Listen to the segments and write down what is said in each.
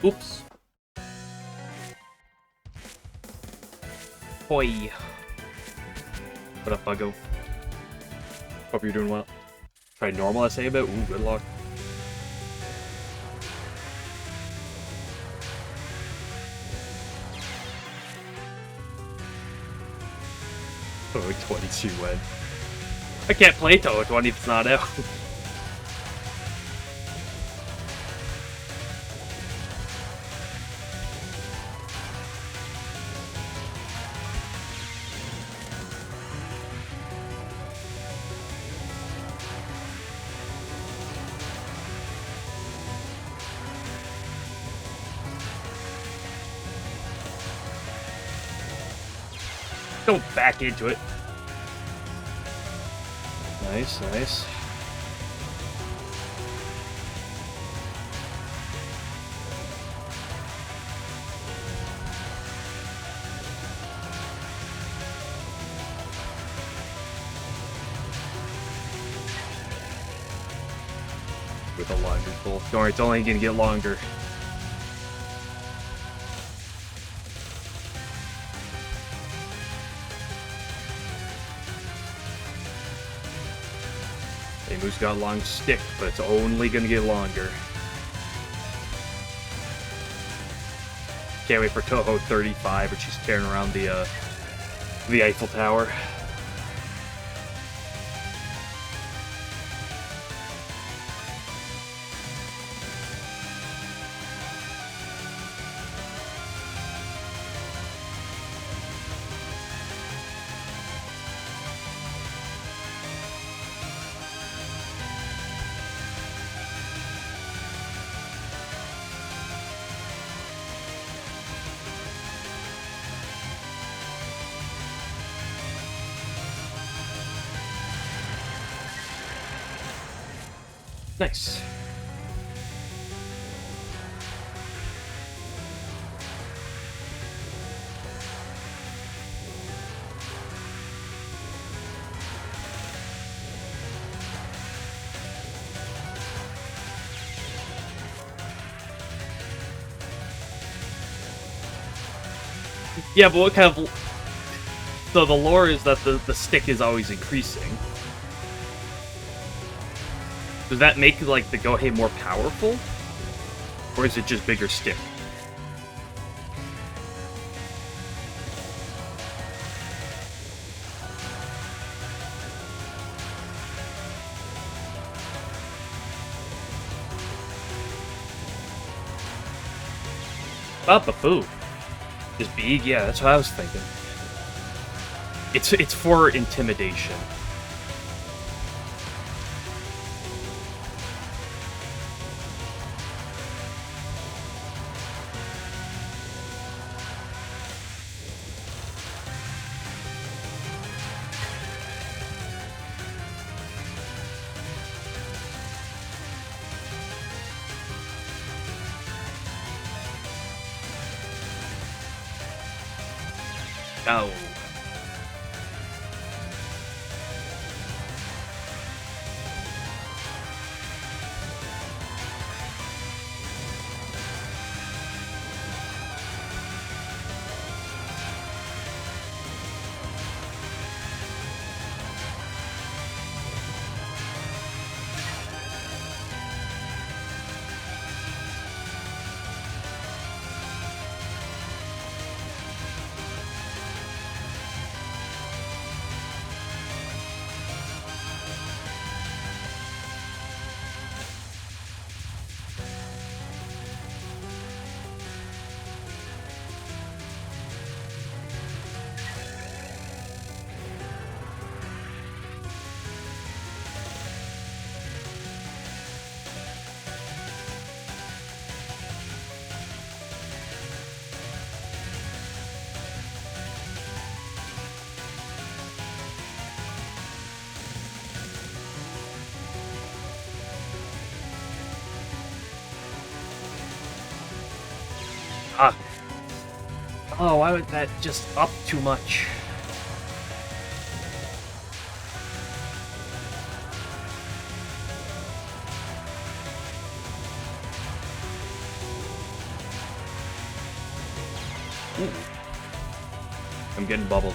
Oops. Hoi. What up, Buggo? Hope you're doing well. Try normal SA a bit. Ooh, good luck. Touhou 22 when? I can't play Touhou 20 if it's not out. Go back into it. Nice, nice. With a longer pull. Don't worry, it's only gonna get longer. Amu's got a long stick, but it's only gonna get longer. Can't wait for Touhou 35, where she's carrying around the Eiffel Tower. Nice. Yeah, but what kind of... So the lore is that the stick is always increasing. Does that make, like, the Gohei more powerful? Or is it just bigger stick? Boo. Is big? Yeah, that's what I was thinking. It's for intimidation. Oh. Ah. Oh, why would that just up too much? Ooh. I'm getting bubbled.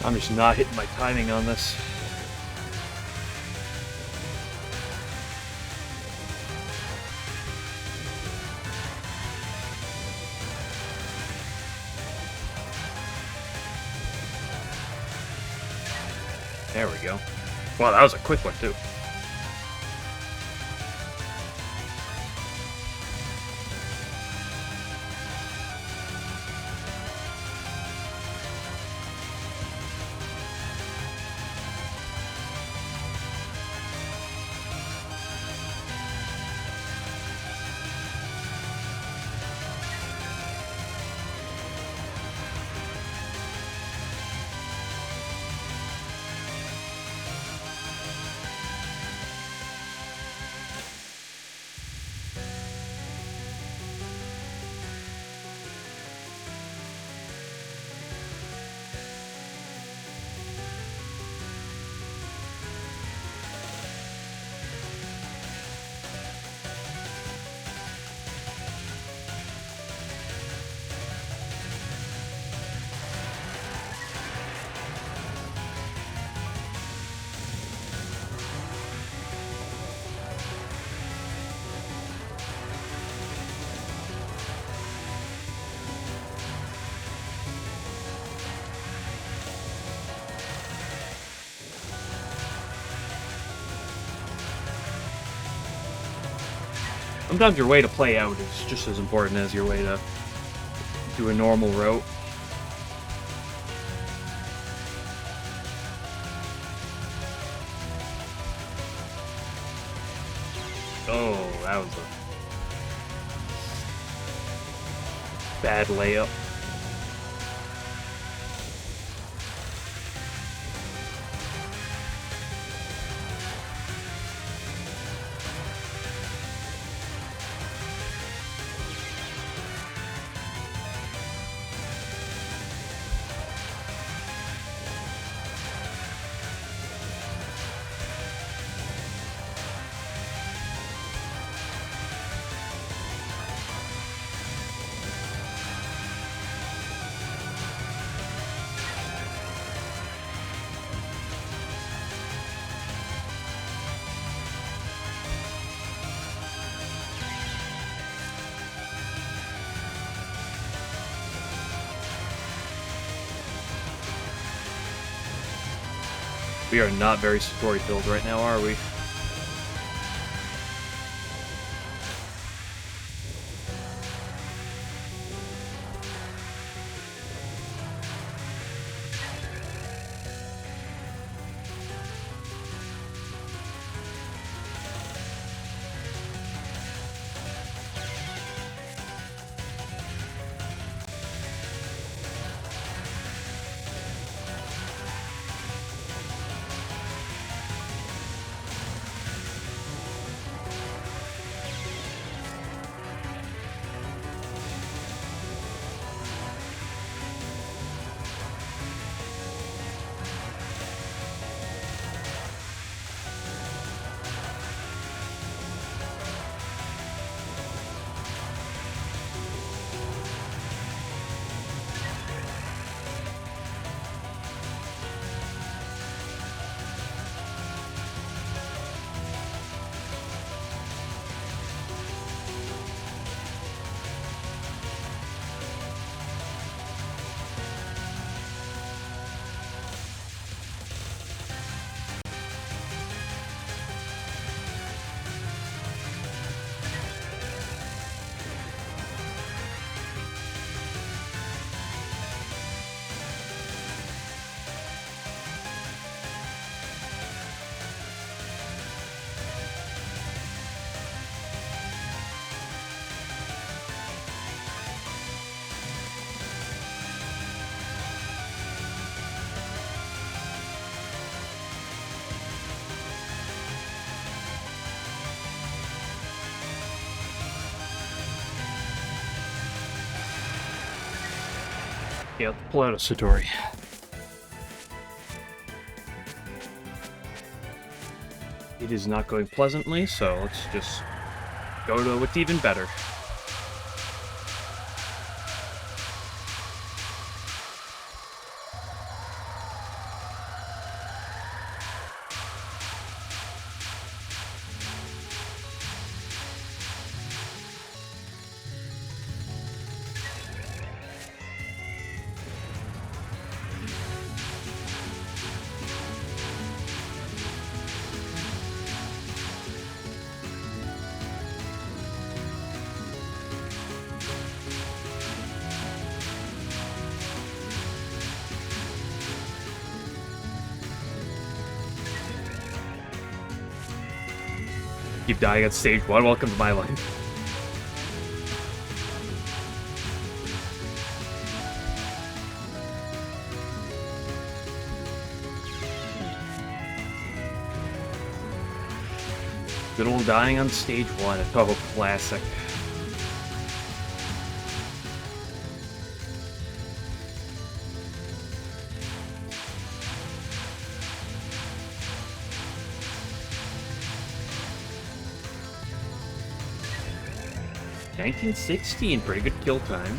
I'm just not hitting my timing on this. There we go. Wow, that was a quick one, too. Sometimes your way to play out is just as important as your way to do a normal route. Oh, that was a bad layup. We are not very Satori filled right now, are we? Yeah, let's pull out a Satori. It is not going pleasantly, so let's just go to what's even better. Keep dying at stage 1. Welcome to my life. Good old dying on stage 1, a Touhou classic. $19.16, pretty good kill time.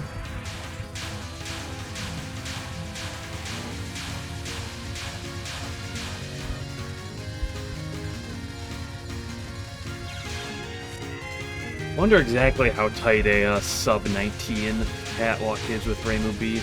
Wonder exactly how tight a sub 19 catwalk is with Reimu B.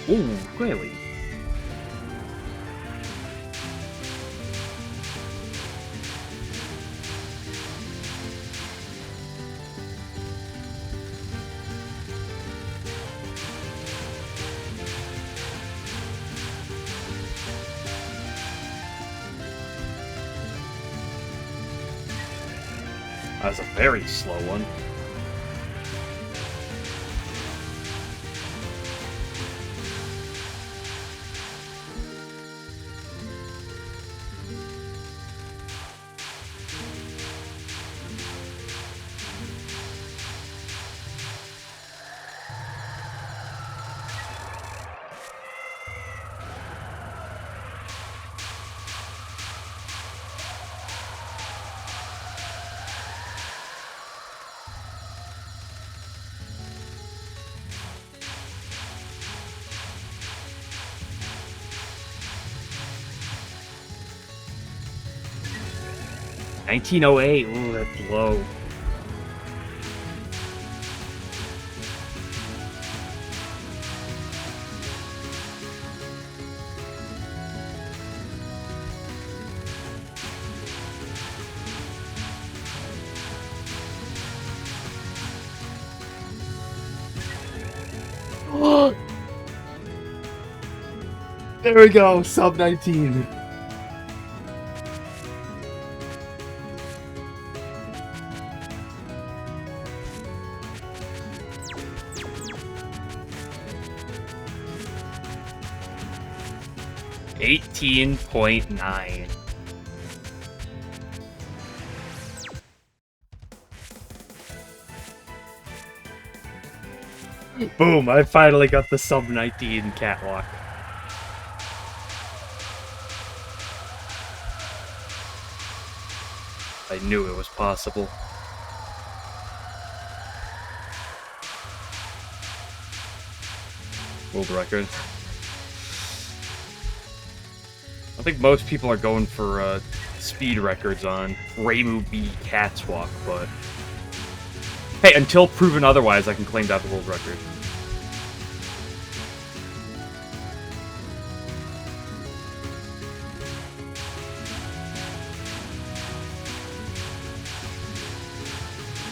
Ooh, really? That was a very slow one. $19.08, ooh, that's low. There we go, sub 19. $18.9. Boom, I finally got the sub 19 catwalk. I knew it was possible. World record. I think most people are going for speed records on Reimu B catwalk, but hey, until proven otherwise, I can claim that the world record.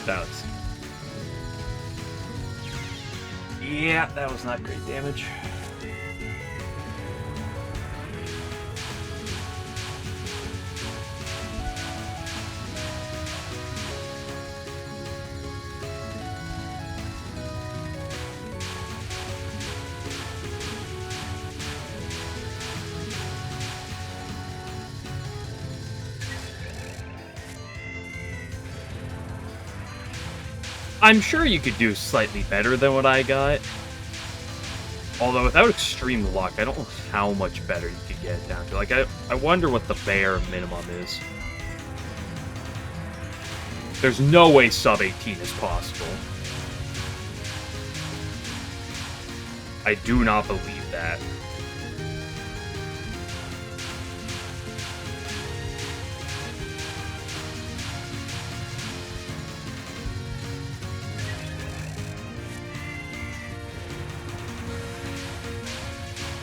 That was... Yeah, that was not great damage. I'm sure you could do slightly better than what I got. Although without extreme luck, I don't know how much better you could get it down to. Like, I wonder what the bare minimum is. There's no way sub 18 is possible. I do not believe that.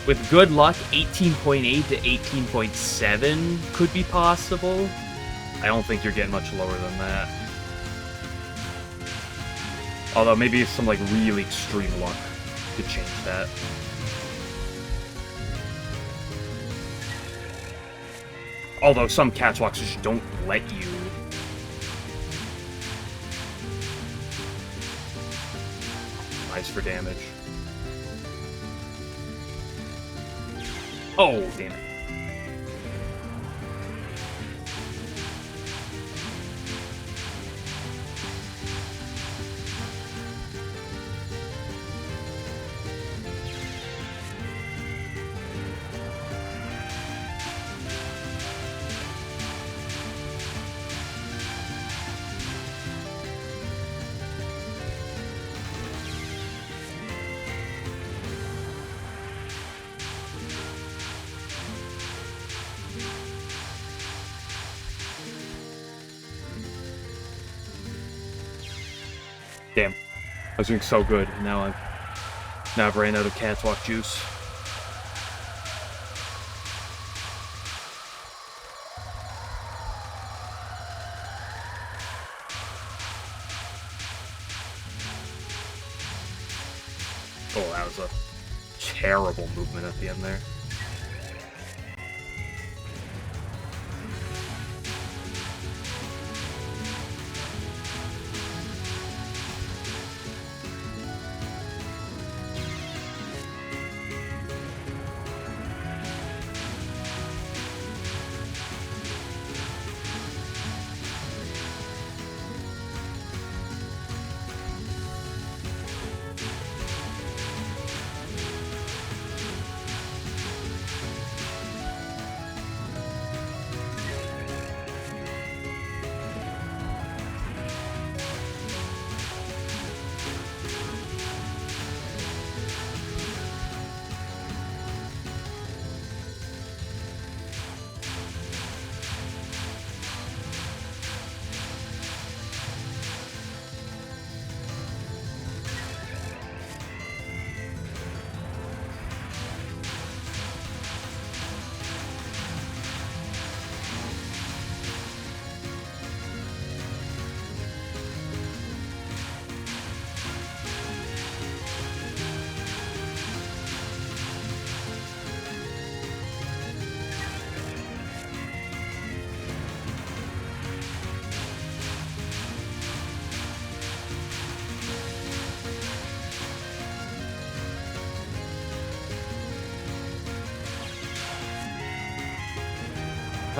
With good luck, 18.8 to 18.7 could be possible. I don't think you're getting much lower than that. Although maybe some like really extreme luck could change that. Although some catwalks just don't let you. Nice for damage. Oh, damn it. Damn. I was doing so good, and now I've ran out of catwalk juice. Oh, that was a terrible movement at the end there.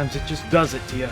Sometimes it just does it to you.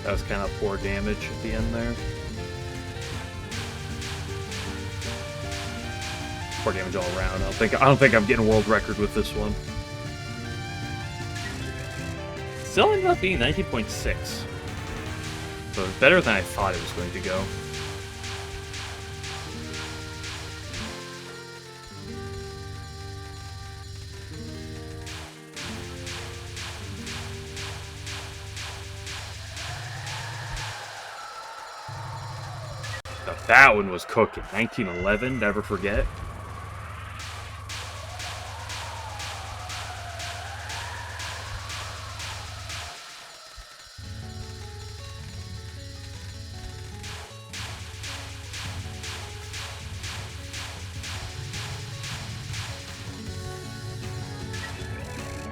That was kind of poor damage at the end there. Poor damage all around. I don't think I'm getting a world record with this one. Still ended up being 19.6. but it was better than I thought it was going to go. Now, that one was cooking. 1911, never forget.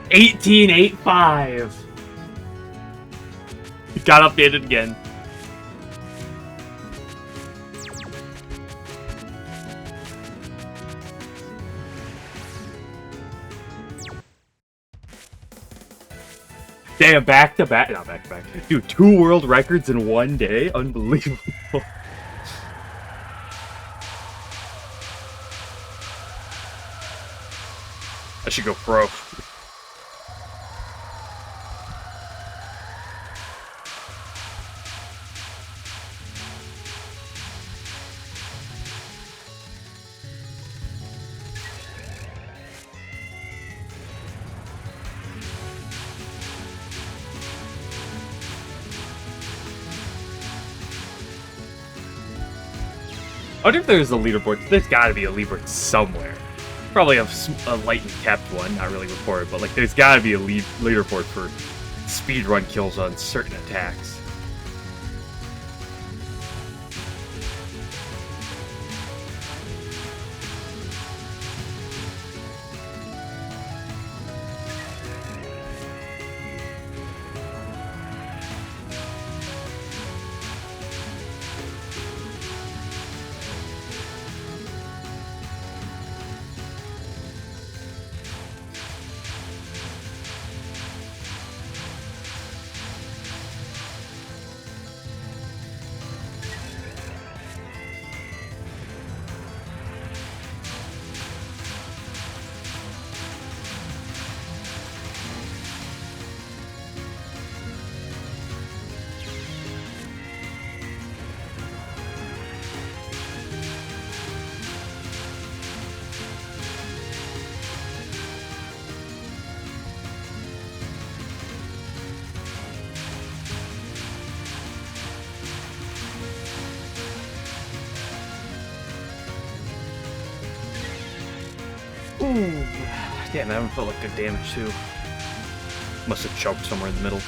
$18.85. It got updated again. Damn, back to back. Not back to back. Dude, 2 world records in 1 day? Unbelievable. I should go pro. I wonder if there's a leaderboard. There's got to be a leaderboard somewhere. Probably a light and kept one, not really reported, but like there's got to be a leaderboard for speedrun kills on certain attacks. Ooh. Damn, that one felt like good damage too. Must have choked somewhere in the middle.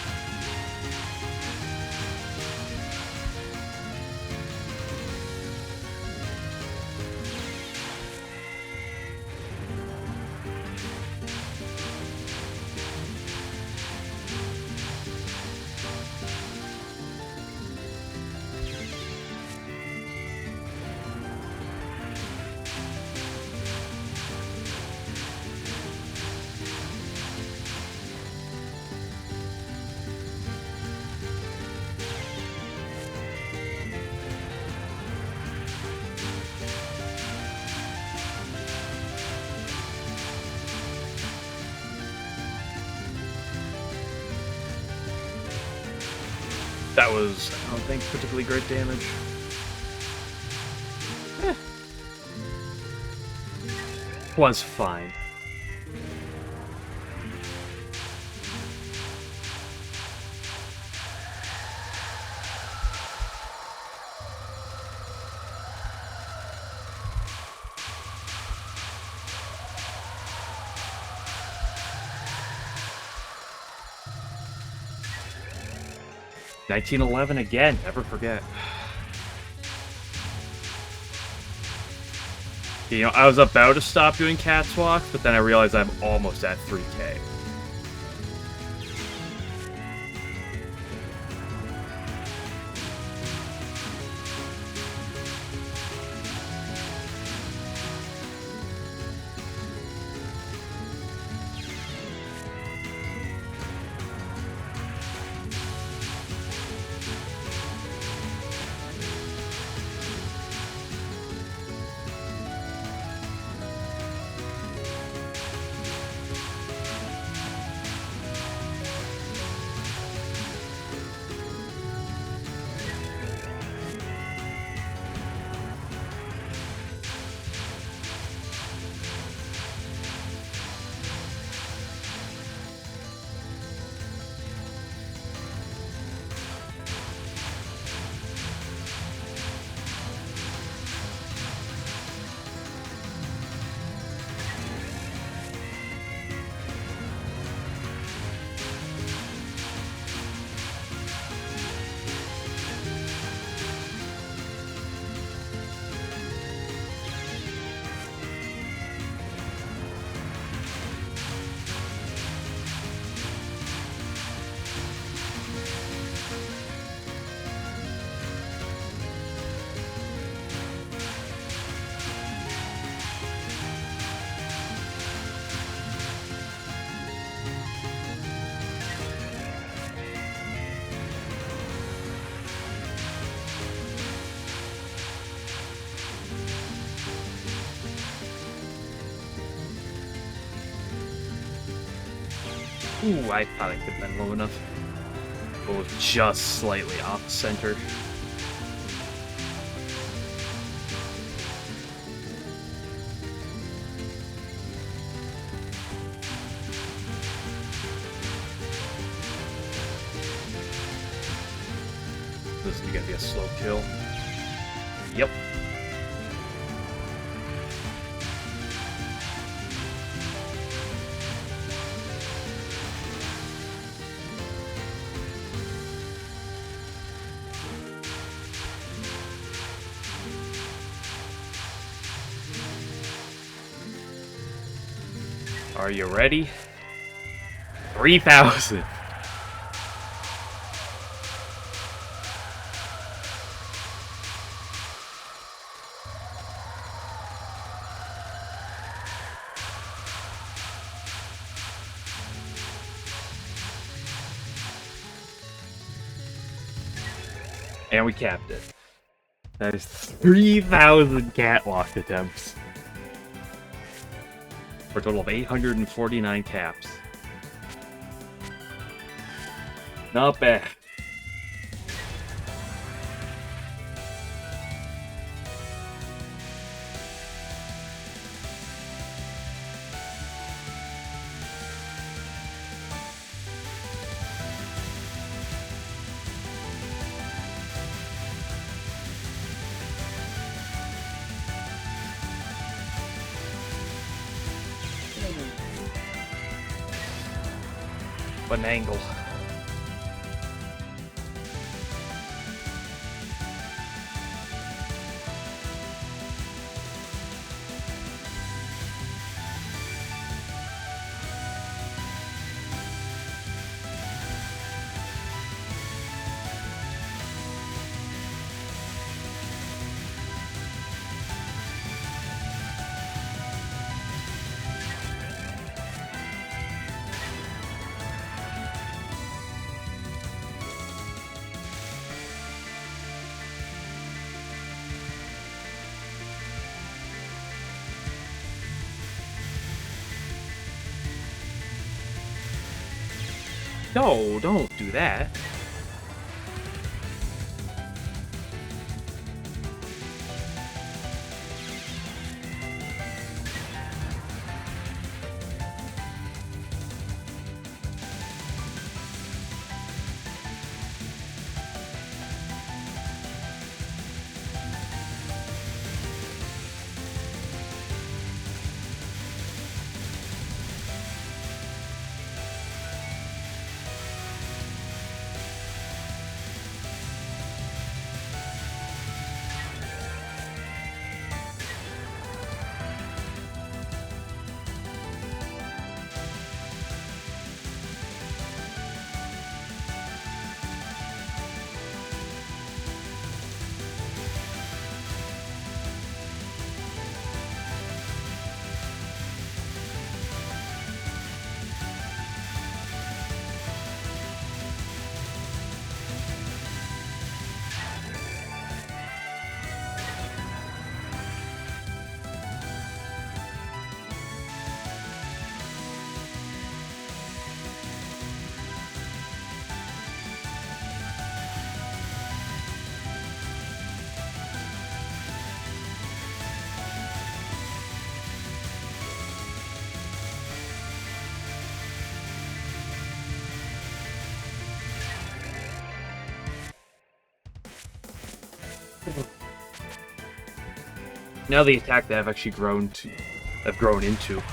That was, I don't think, particularly great damage. Was fine. $19.11 again, never forget. You know, I was about to stop doing cat's walks, but then I realized I'm almost at 3K. Ooh, I thought I could have been low enough. But was just slightly off center. This is gonna be a slow kill. Yep. Are you ready? 3,000. And we capped it. That is 3,000 catwalk attempts. For a total of 849 caps. Not bad. What an angle. No, don't do that. Now the attack that I've actually grown into.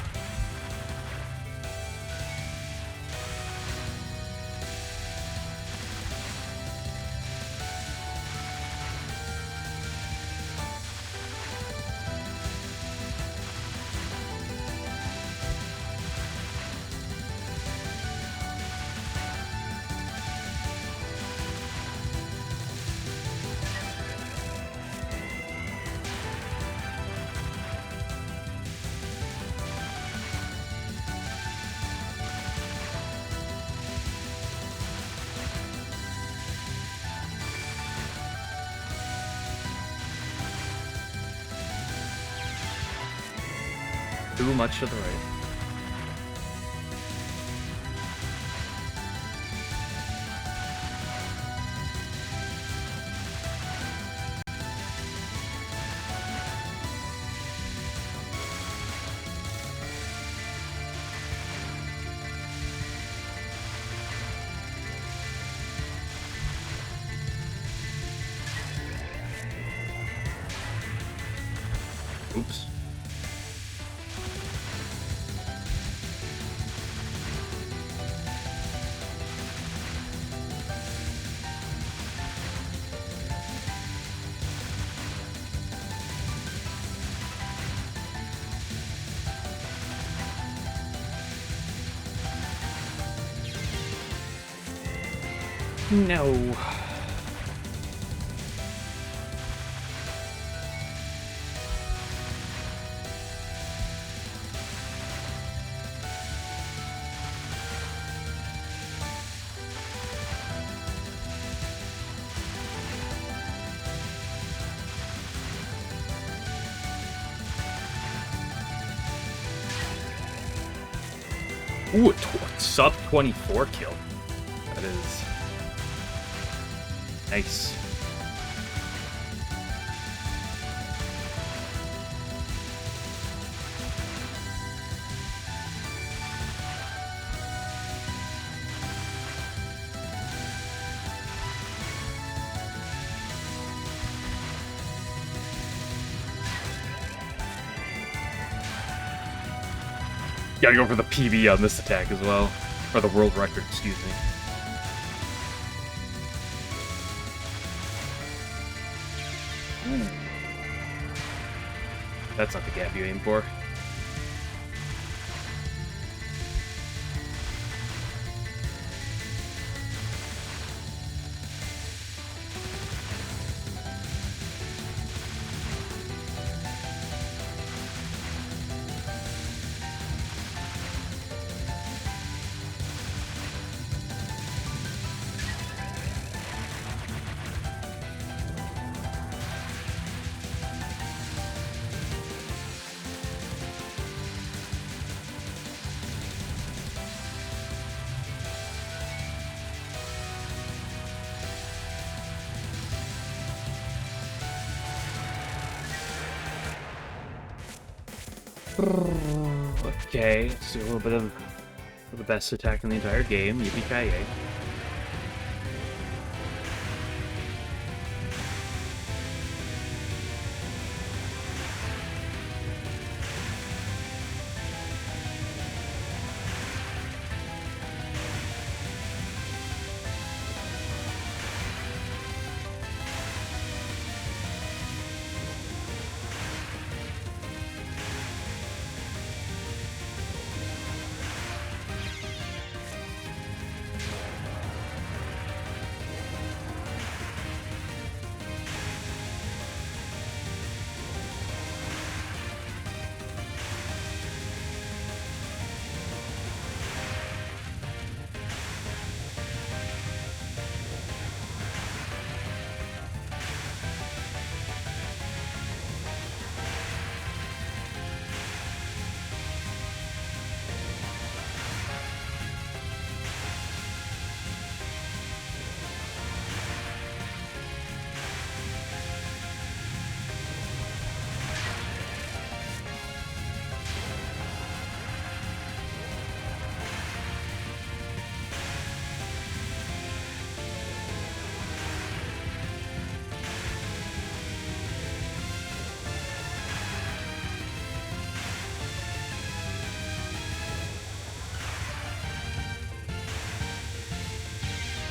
Too much to the right. Oops. No. Ooh, sub 24 kill. That is nice. Gotta go for the PB on this attack as well. Or the world record, excuse me. Ooh. That's not the gap you aim for. Okay, let's do a little bit of the best attack in the entire game. Yippee-ki-yay.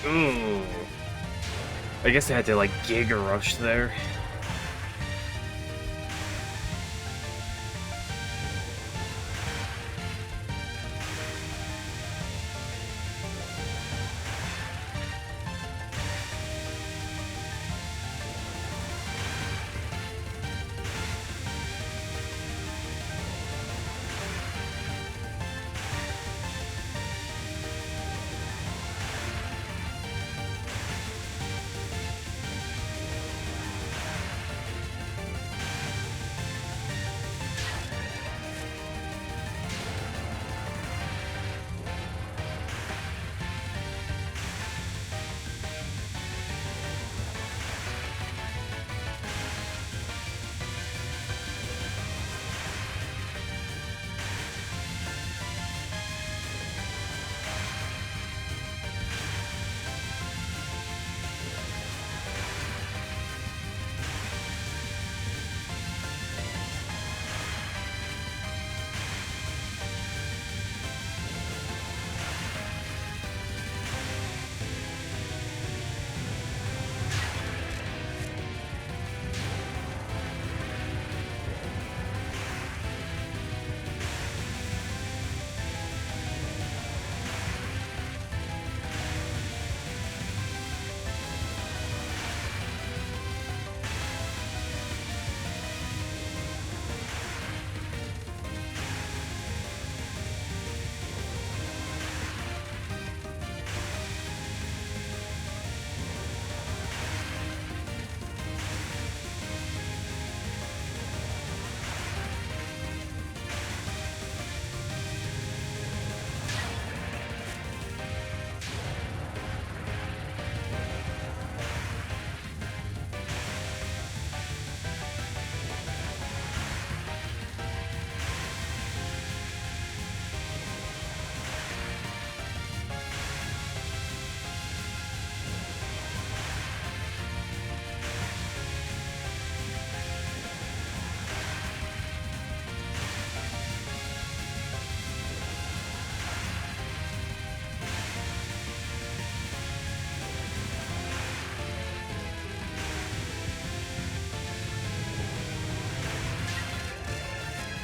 Ooh. I guess I had to, like, Giga Rush there.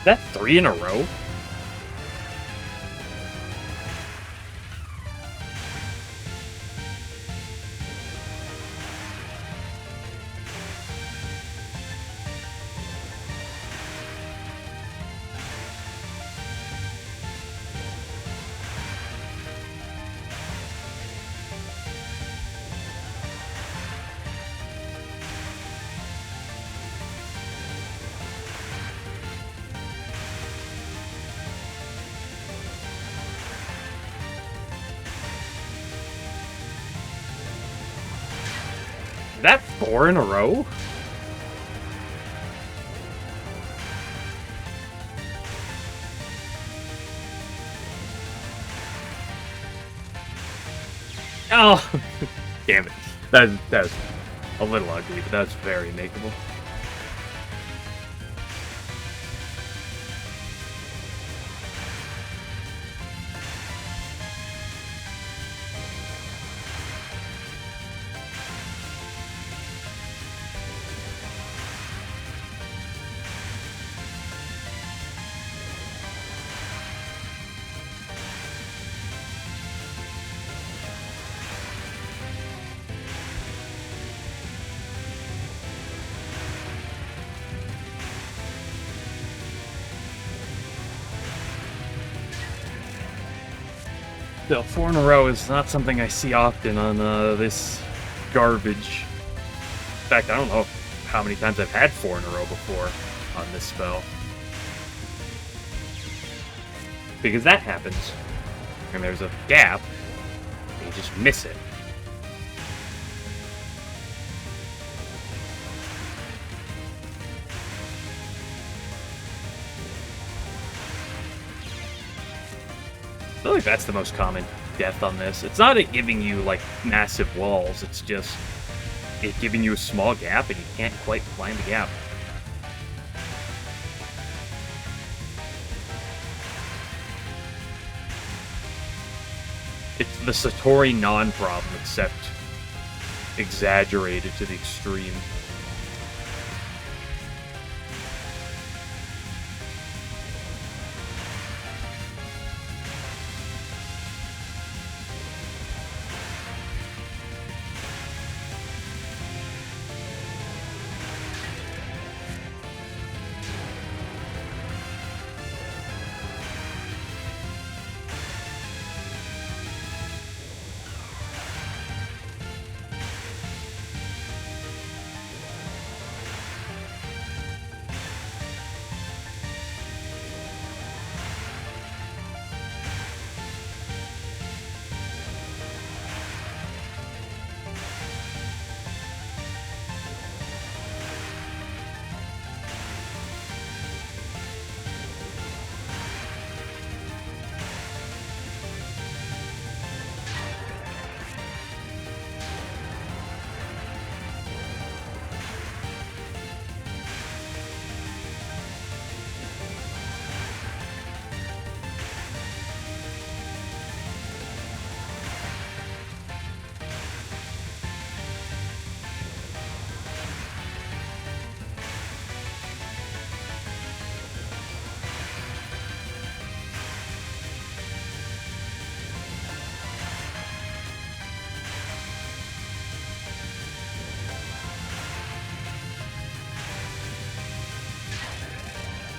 That 3 in a row? That 4 in a row? Oh, damn it. That's a little ugly, but that's very makeable. Still, 4 in a row is not something I see often on this garbage. In fact, I don't know how many times I've had 4 in a row before on this spell. Because that happens. And there's a gap, and you just miss it. I feel like that's the most common death on this. It's not it giving you, like, massive walls. It's just it giving you a small gap, and you can't quite find the gap. It's the Satori non-problem, except exaggerated to the extreme.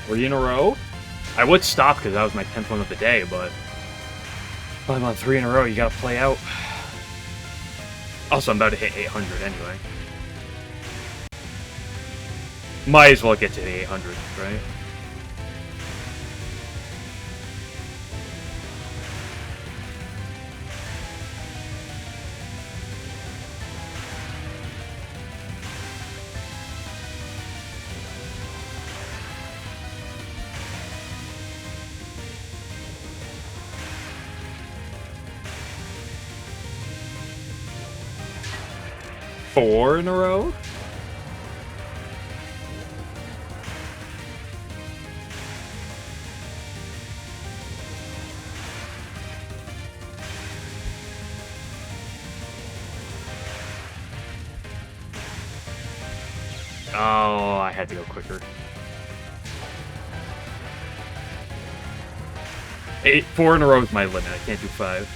Three in a row? I would stop because that was my 10th one of the day, but if I'm on 3 in a row, you gotta play out. Also, I'm about to hit 800 anyway. Might as well get to the 800, right? Four in a row? Oh, I had to go quicker. 4 in a row is my limit. I can't do 5.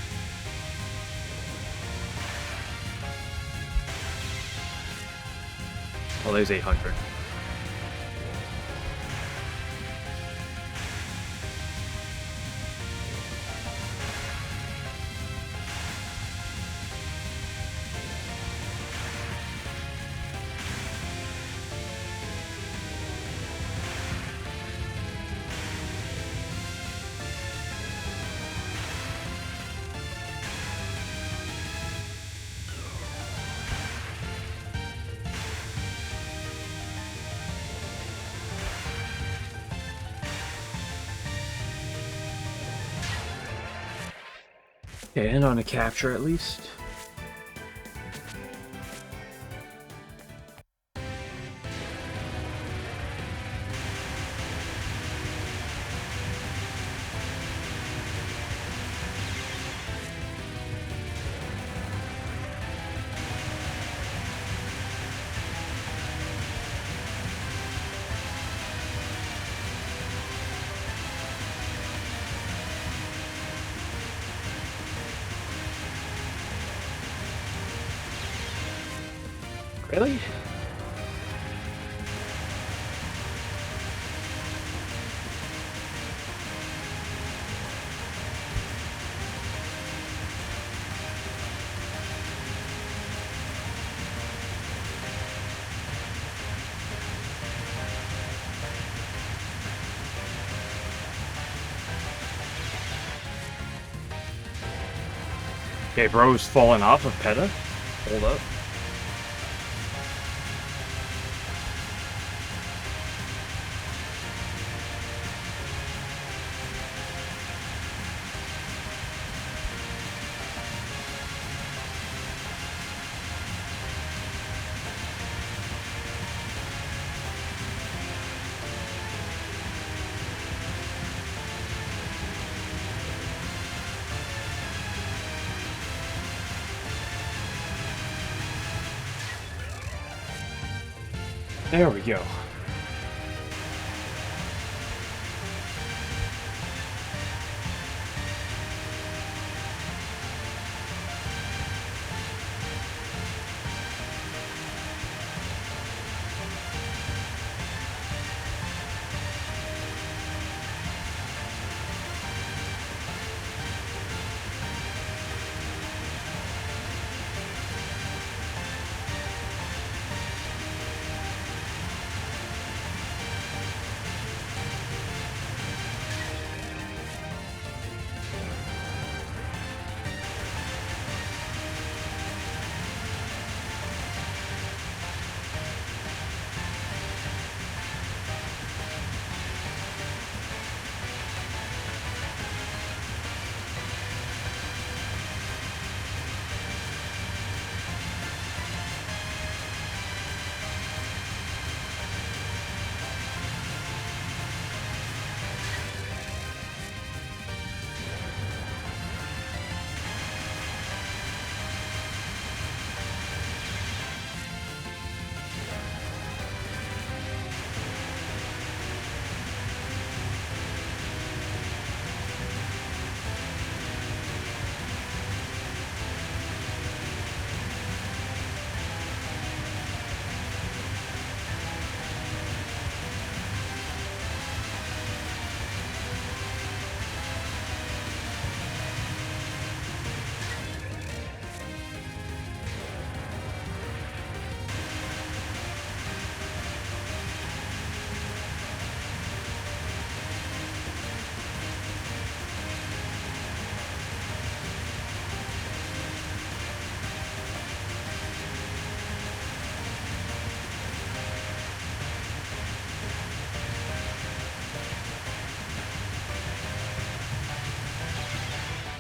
Oh, there's 800. Okay, and on a capture at least. Really? Okay, bro's falling off of PETA. Hold up. There we go.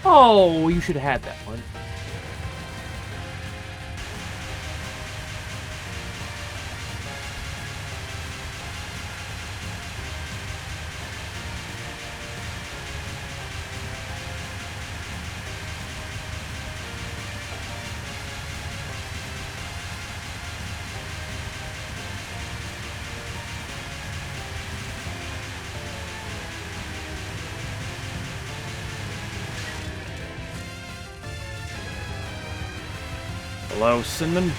Oh, you should have had that one. Hello, Cinnamon.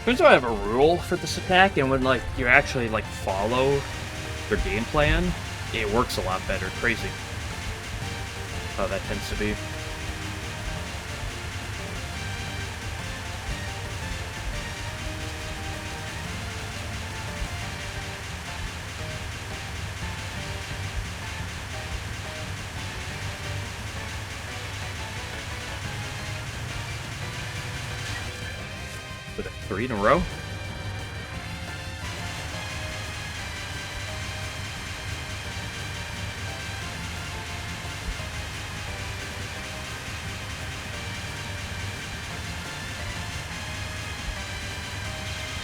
Turns out I have a rule for this attack, and when like you actually like follow their game plan, it works a lot better. Crazy how that tends to be. With a 3 in a row.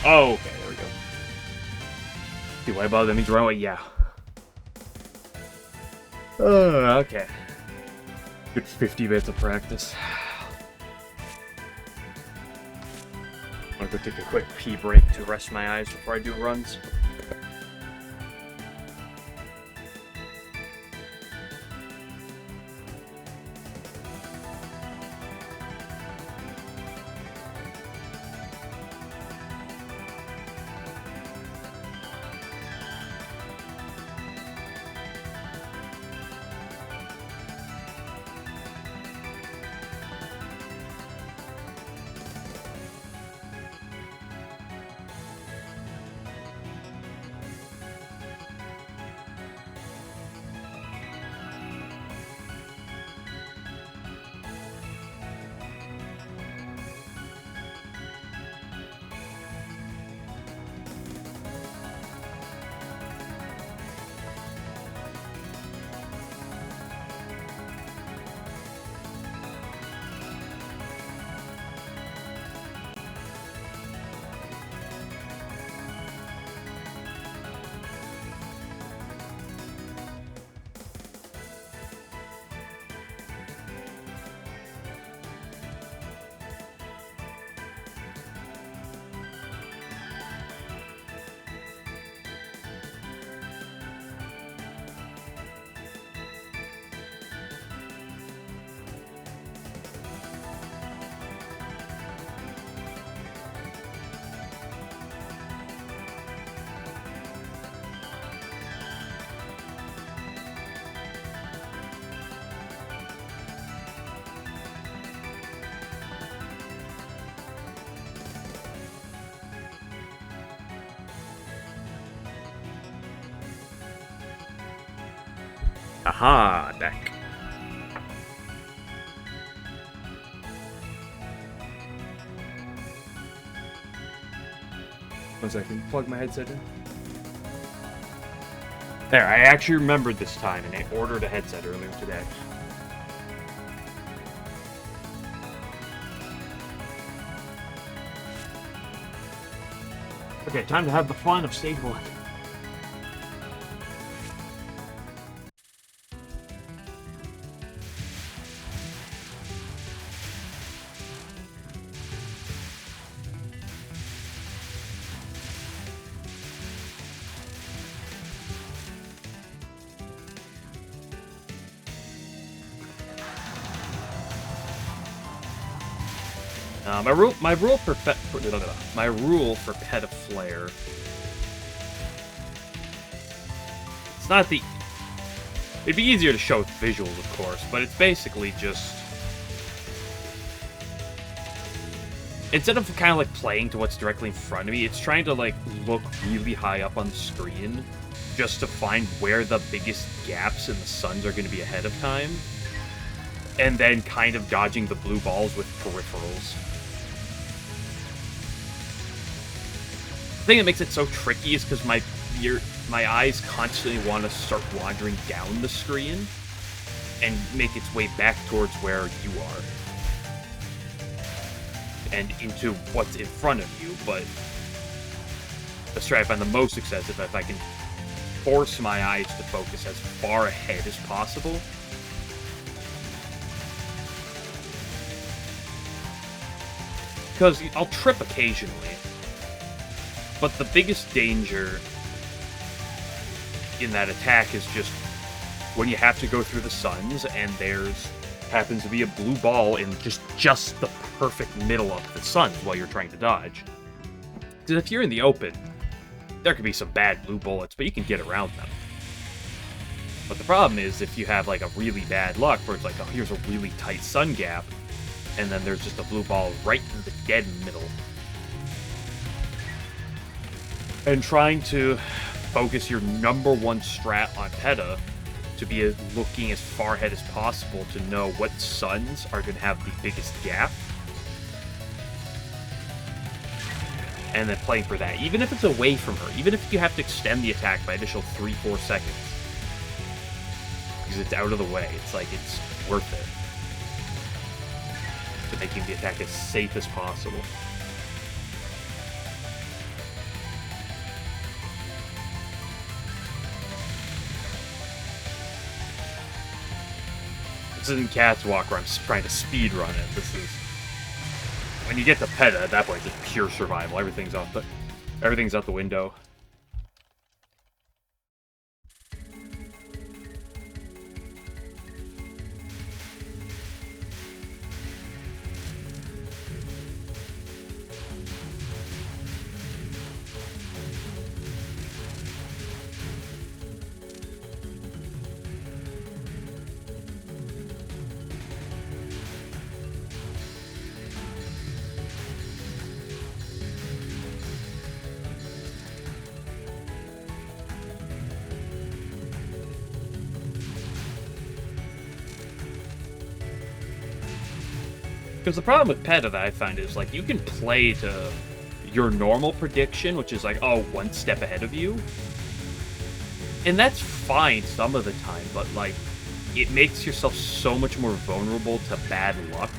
Oh, okay, there we go. See why bother me drawing? Yeah. Okay. Good 50 minutes of practice. I'm gonna go take a quick pee break to rest my eyes before I do runs. Aha, back. One second, plug my headset in. There, I actually remembered this time, and I ordered a headset earlier today. Okay, time to have the fun of stage 1. My rule for Pet a Flare. It's not the. It'd be easier to show with visuals, of course, but it's basically just instead of kind of like playing to what's directly in front of me, it's trying to like look really high up on the screen just to find where the biggest gaps in the suns are going to be ahead of time, and then kind of dodging the blue balls with peripherals. The thing that makes it so tricky is because my eyes constantly want to start wandering down the screen and make its way back towards where you are. and into what's in front of you, but the strat I find the most success is if I can force my eyes to focus as far ahead as possible. Because I'll trip occasionally, but the biggest danger in that attack is just when you have to go through the suns and there's happens to be a blue ball in just the perfect middle of the suns while you're trying to dodge. Because if you're in the open, there could be some bad blue bullets, but you can get around them. But the problem is if you have like a really bad luck where it's like, oh, here's a really tight sun gap, and then there's just a blue ball right in the dead middle. And trying to focus your #1 strat on PETA to be looking as far ahead as possible to know what suns are going to have the biggest gap. And then playing for that, even if it's away from her, even if you have to extend the attack by additional 3-4 seconds. Because it's out of the way, it's like, it's worth it. To making the attack as safe as possible. This isn't Cat's Walk where I'm trying to speed run it. This is when you get to PETA, at that point, it's just pure survival. Everything's out the window. Because the problem with PETA that I find is, like, you can play to your normal prediction, which is like, oh, 1 step ahead of you. And that's fine some of the time, but, like, it makes yourself so much more vulnerable to bad luck.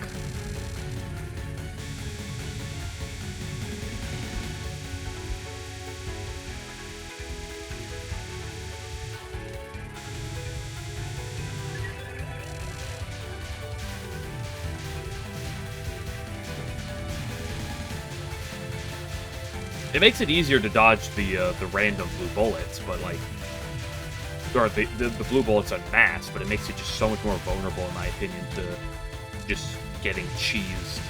It makes it easier to dodge the random blue bullets, but like, or the blue bullets en masse, but it makes it just so much more vulnerable, in my opinion, to just getting cheesed.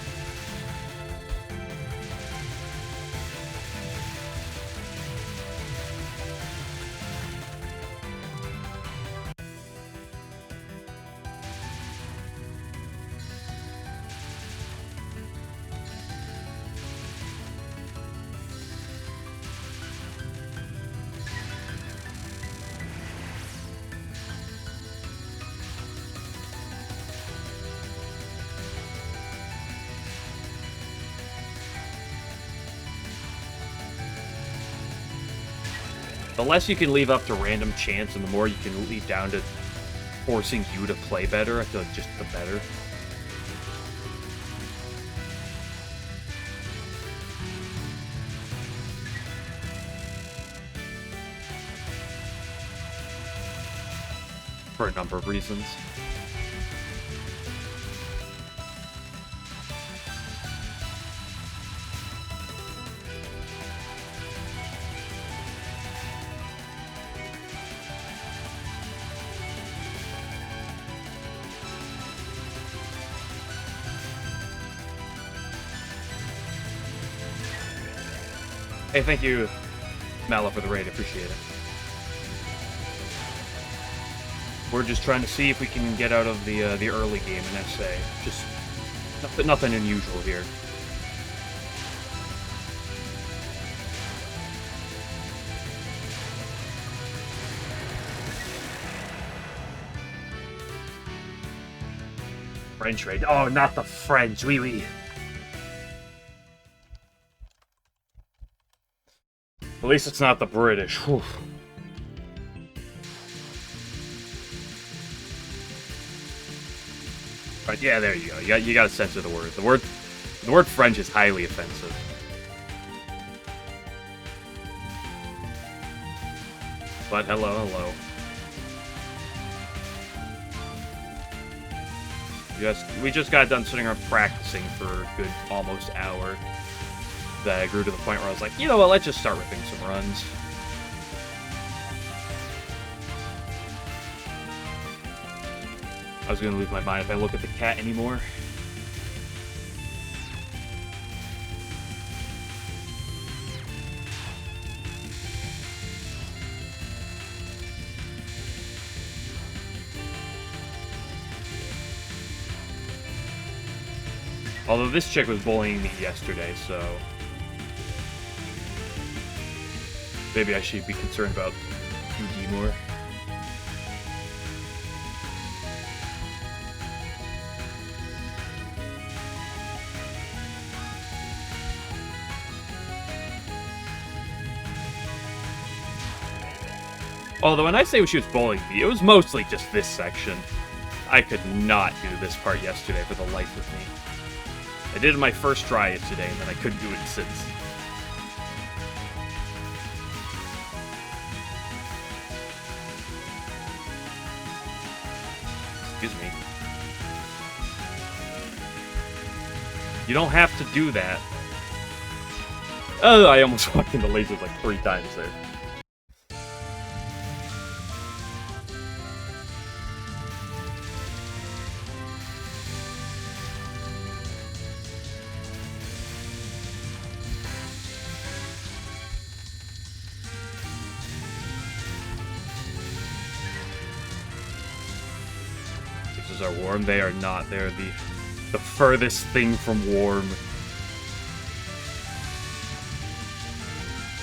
The less you can leave up to random chance, and the more you can leave down to forcing you to play better, I feel like just the better. For a number of reasons. Hey, thank you, Mala, for the raid. Appreciate it. We're just trying to see if we can get out of the early game in SA. Just nothing unusual here. French raid. Oh, not the French. Oui, oui. At least it's not the British. Whew. But yeah, there you go. You got to censor the word. The The word French is highly offensive. But hello, hello. We just got done sitting around practicing for a good almost hour. That I grew to the point where I was like, you know what, let's just start ripping some runs. I was gonna lose my mind if I look at the cat anymore. Although this chick was bullying me yesterday, so maybe I should be concerned about QD more. Although when I say she was bullying me, it was mostly just this section. I could not do this part yesterday for the life of me. I did it my first try today, and then I couldn't do it since. Excuse me. You don't have to do that. Oh, I almost walked into lasers like 3 times there. Are warm. They are not. They're the furthest thing from warm.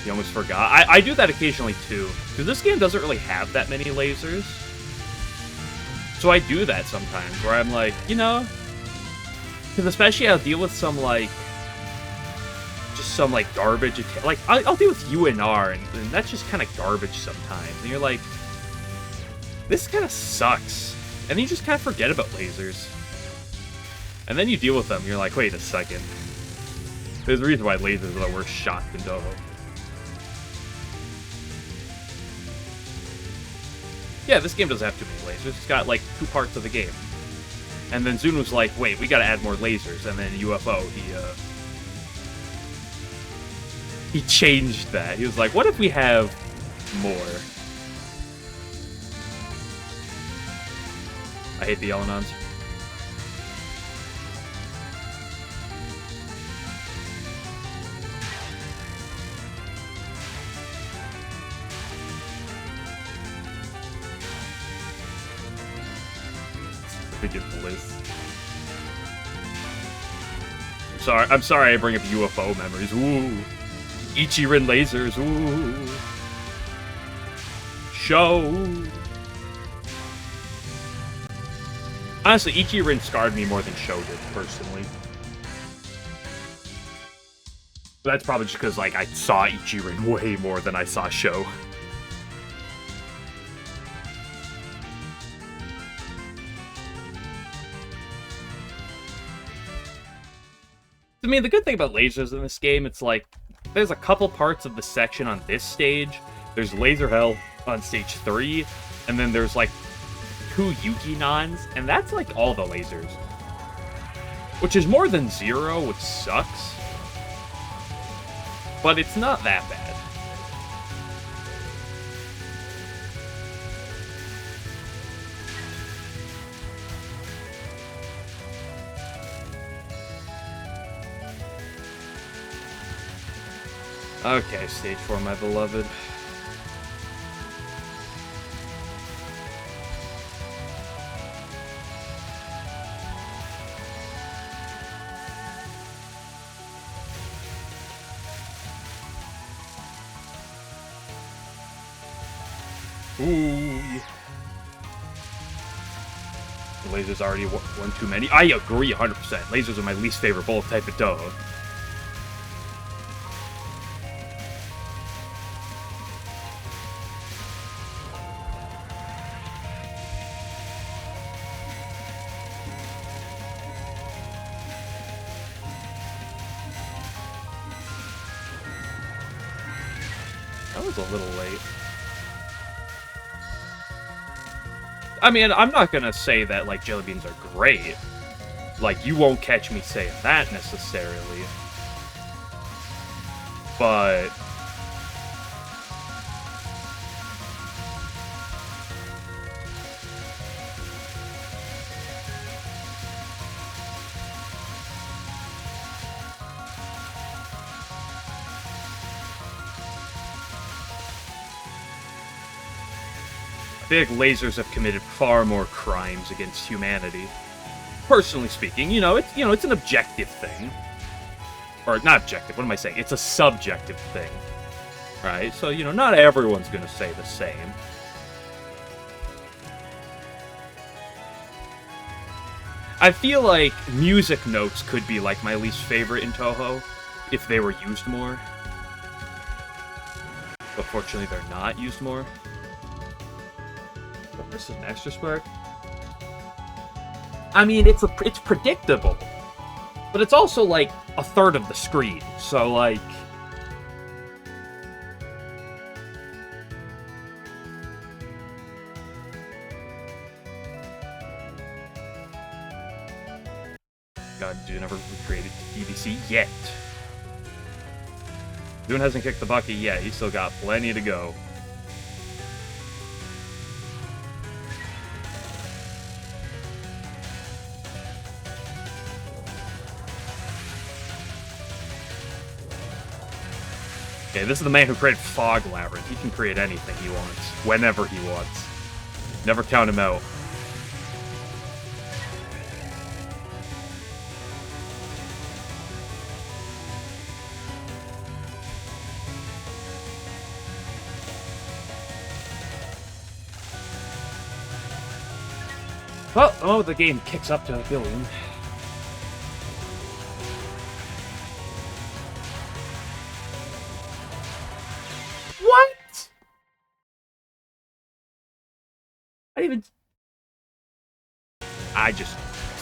You almost forgot. I do that occasionally too, because this game doesn't really have that many lasers. So I do that sometimes, where I'm like, you know, because especially I'll deal with some like, just some like garbage. Like I'll deal with UNR, and that's just kind of garbage sometimes. And you're like, this kind of sucks. And then you just kind of forget about lasers. And then you deal with them, and you're like, wait a second. There's a reason why lasers are the worst shot in Touhou. Yeah, this game doesn't have too many lasers. It's got, like, 2 parts of the game. And then Zune was like, wait, we gotta add more lasers. And then UFO, he changed that. He was like, what if we have more? I hate the LNNs. Bliss. I'm sorry I bring up UFO memories. Ooh. Ichirin lasers. Ooh. Show. Honestly, Ichirin scarred me more than Show did, personally. But that's probably just because, like, I saw Ichirin way more than I saw Show. I mean, the good thing about lasers in this game, it's like, there's a couple parts of the section on this stage. There's Laser Hell on stage 3, and then there's, like, 2 Yuki-Nons, and that's, like, all the lasers. Which is more than 0, which sucks. But it's not that bad. Okay, stage 4, my beloved. Ooh. The lasers already one too many. I agree 100%. Lasers are my least favorite bullet type of Touhou. was a little late. I mean, I'm not gonna say that, like, jelly beans are great. Like, you won't catch me saying that, necessarily. But... I feel like lasers have committed far more crimes against humanity. Personally speaking, it's an objective thing. Or, not objective, what am I saying? It's a subjective thing. Right? So, not everyone's gonna say the same. I feel like music notes could be, like, my least favorite in Touhou, if they were used more. But fortunately, they're not used more. This is an extra spark. I mean, it's predictable, but it's also like a third of the screen. So like, God, dude, never recreated DBC yet. Dune hasn't kicked the bucket yet. He's still got plenty to go. Okay, this is the man who created Fog Labyrinth. He can create anything he wants, whenever he wants. Never count him out. Well, the game kicks up to 1 billion. What? I just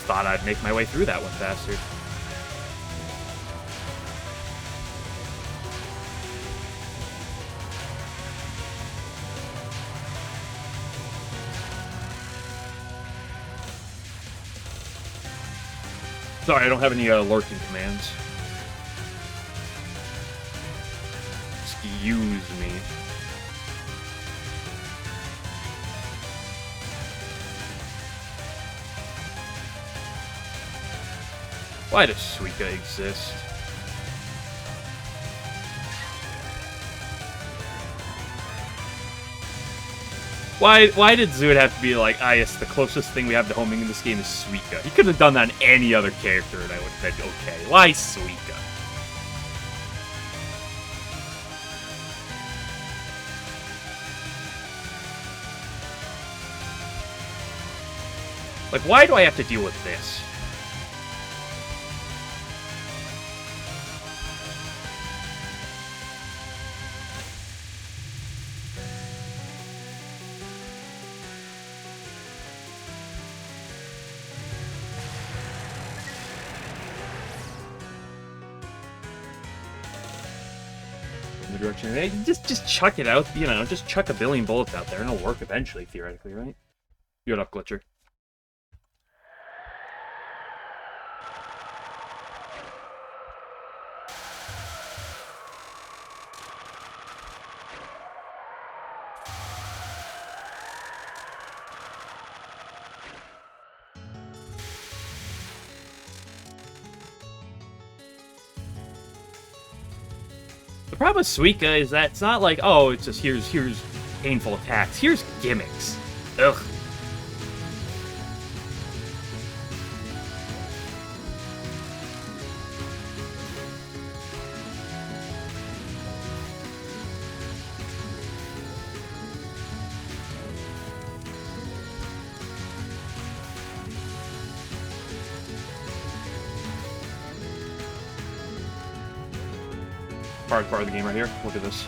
thought I'd make my way through that one faster. Sorry, I don't have any lurking commands. Excuse me. Why does Suika exist? Why did Zoot have to be like, yes, the closest thing we have to homing in this game is Suika? He could have done that on any other character and I would have said, okay. Why Suika? Like, why do I have to deal with this? In the direction, hey, just chuck it out, just chuck 1 billion bullets out there and it'll work eventually, theoretically, right? You're up, Glitcher. The problem with Suika is that it's not like, oh, it's just here's painful attacks. Here's gimmicks. Ugh. Part of the game right here. Look at this.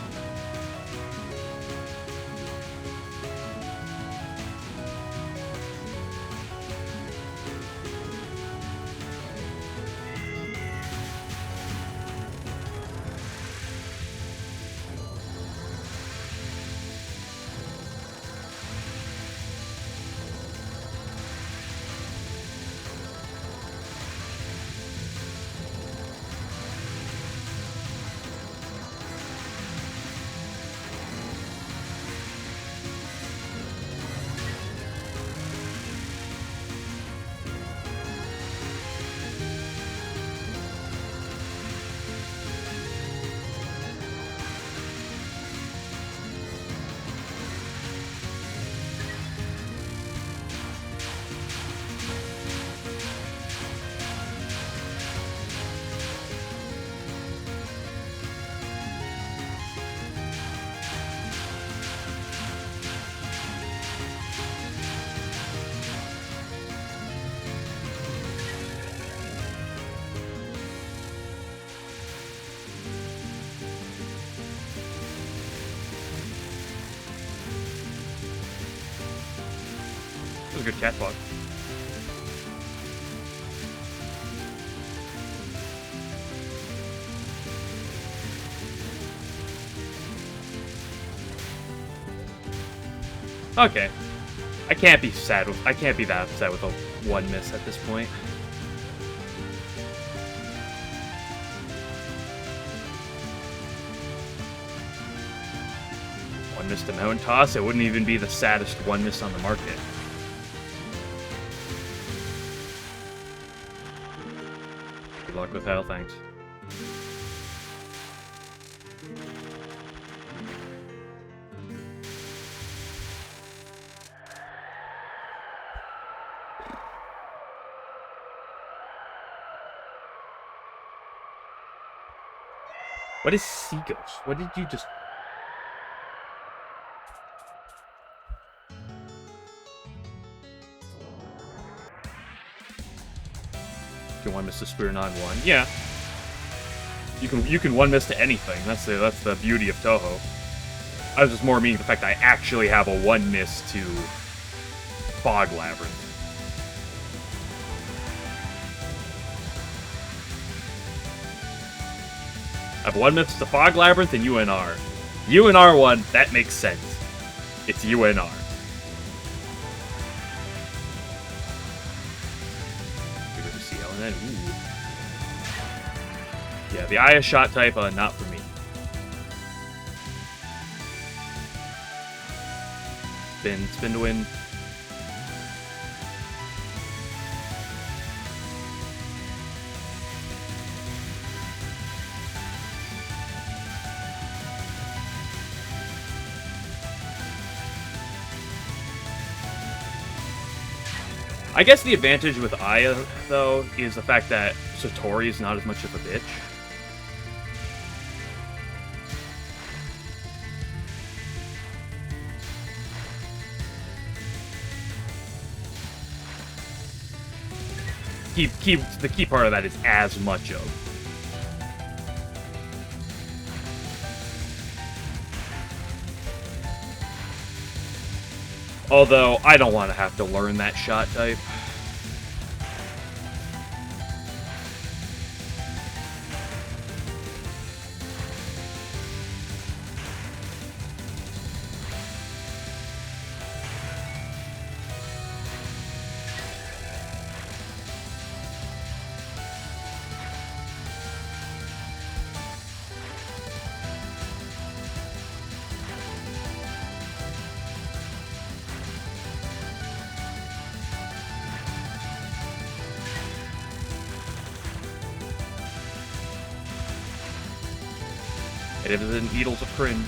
a good cat box. Okay. I can't be that upset with a 1 miss at this point. One miss to Mountain Toss, it wouldn't even be the saddest 1 miss on the market. Good luck with hell, thanks. What is Seagulls? What did you just... You can 1 miss to Spear on 1. Yeah. You can 1 miss to anything. That's the beauty of Touhou. I was just more meaning the fact that I actually have a 1 miss to Fog Labyrinth. I have 1 miss to Fog Labyrinth and UNR. UNR 1, that makes sense. It's UNR. We're to see LNN. Ooh. Yeah, the Aya shot type, not for me. Spin to win. I guess the advantage with Aya, though, is the fact that Satori is not as much of a bitch. The key part of that is as much of. Although, I don't want to have to learn that shot type. And if it's an Needles of Cringe.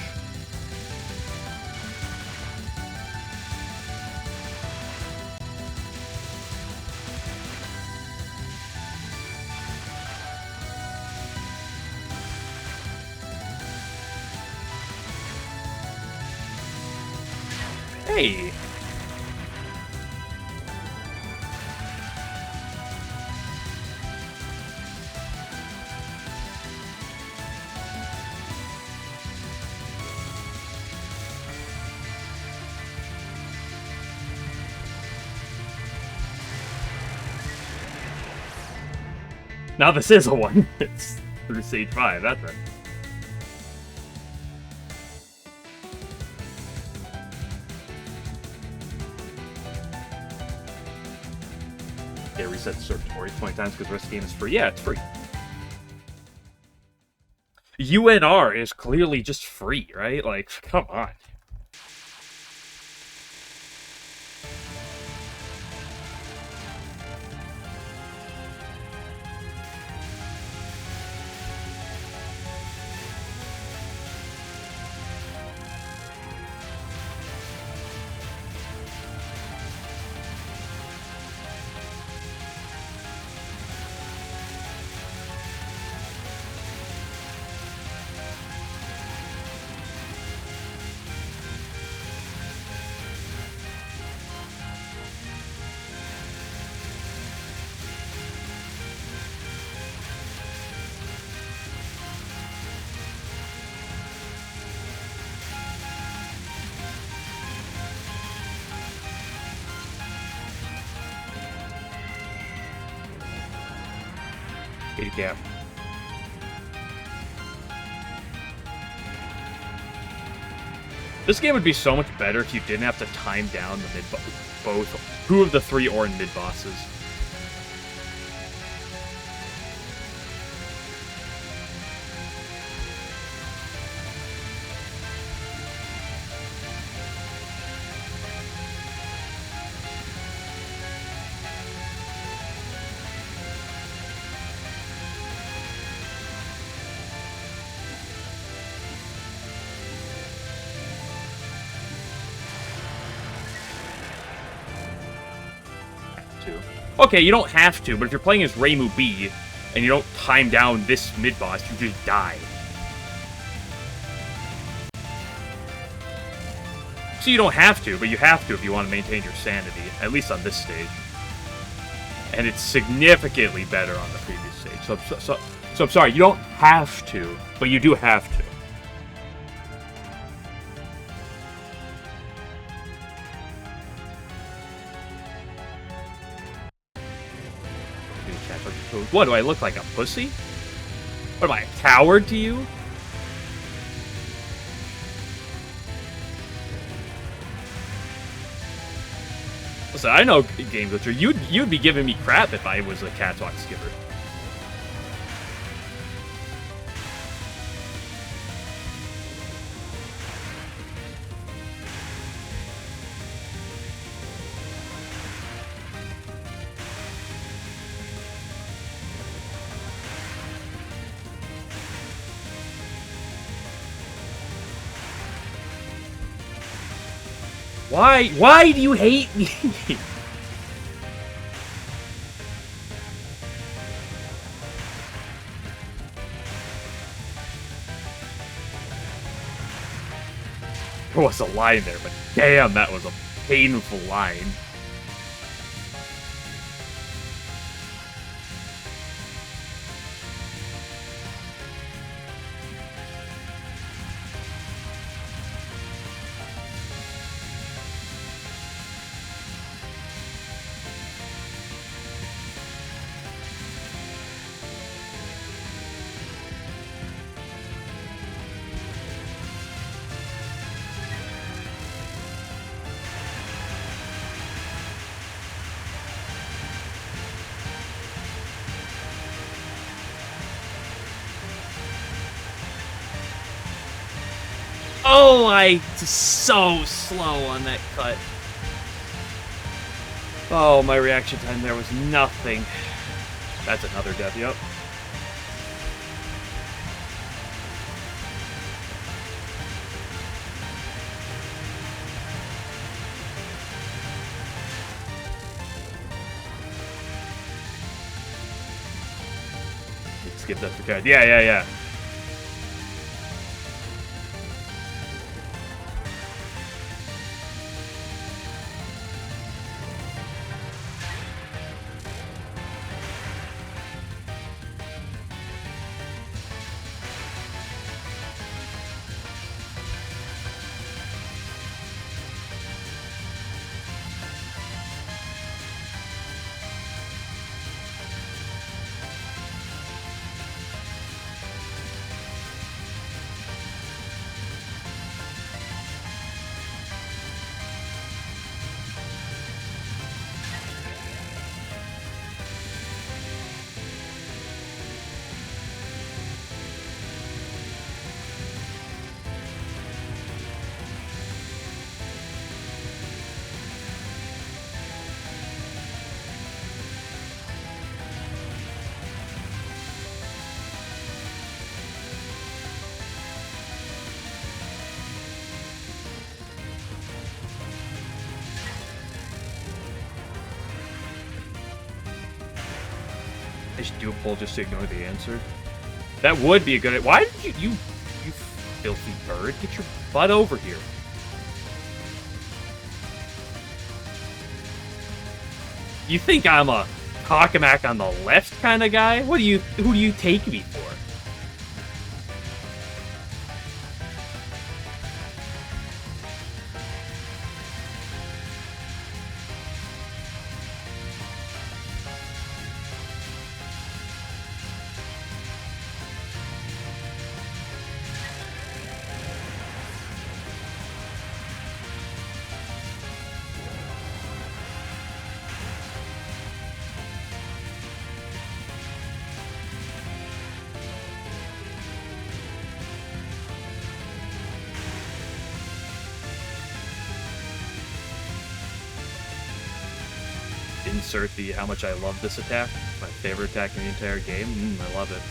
Hey! Now this is a 1. It's through stage 5, that's right. Yeah, reset the Satori 20 times because the rest of the game is free. Yeah, it's free. UNR is clearly just free, right? Like, come on. Yeah. This game would be so much better if you didn't have to time down the both 2 of the 3 Orin mid bosses. Okay, you don't have to, but if you're playing as Reimu B, and you don't time down this mid-boss, you just die. So you don't have to, but you have to if you want to maintain your sanity, at least on this stage. And it's significantly better on the previous stage. So I'm sorry, you don't have to, but you do have to. What, do I look like a pussy? What, am I, a coward to you? Listen, I know Game Glitcher. You'd be giving me crap if I was a catwalk skipper. Why do you hate me? There was a line there, but damn, that was a painful line. Oh, I so slow on that cut. Oh, my reaction time there was nothing. That's another death, yep. Skip that for cut. Yeah. I just do a pull just to ignore the answer. That would be a good... Why did you filthy bird? Get your butt over here. You think I'm a Takamack on the left kind of guy? Who do you take me for? insert the how much I love this attack. My favorite attack in the entire game. I love it.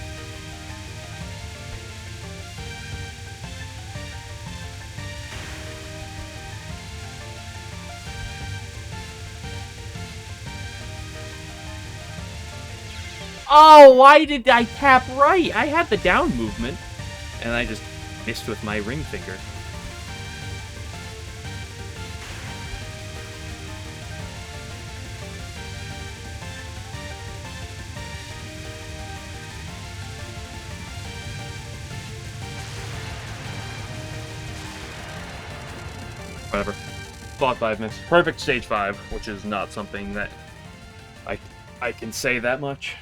Oh, why did I tap right? I had the down movement, and I just missed with my ring finger. Whatever. Thought 5 minutes. Perfect stage 5, which is not something that I can say that much.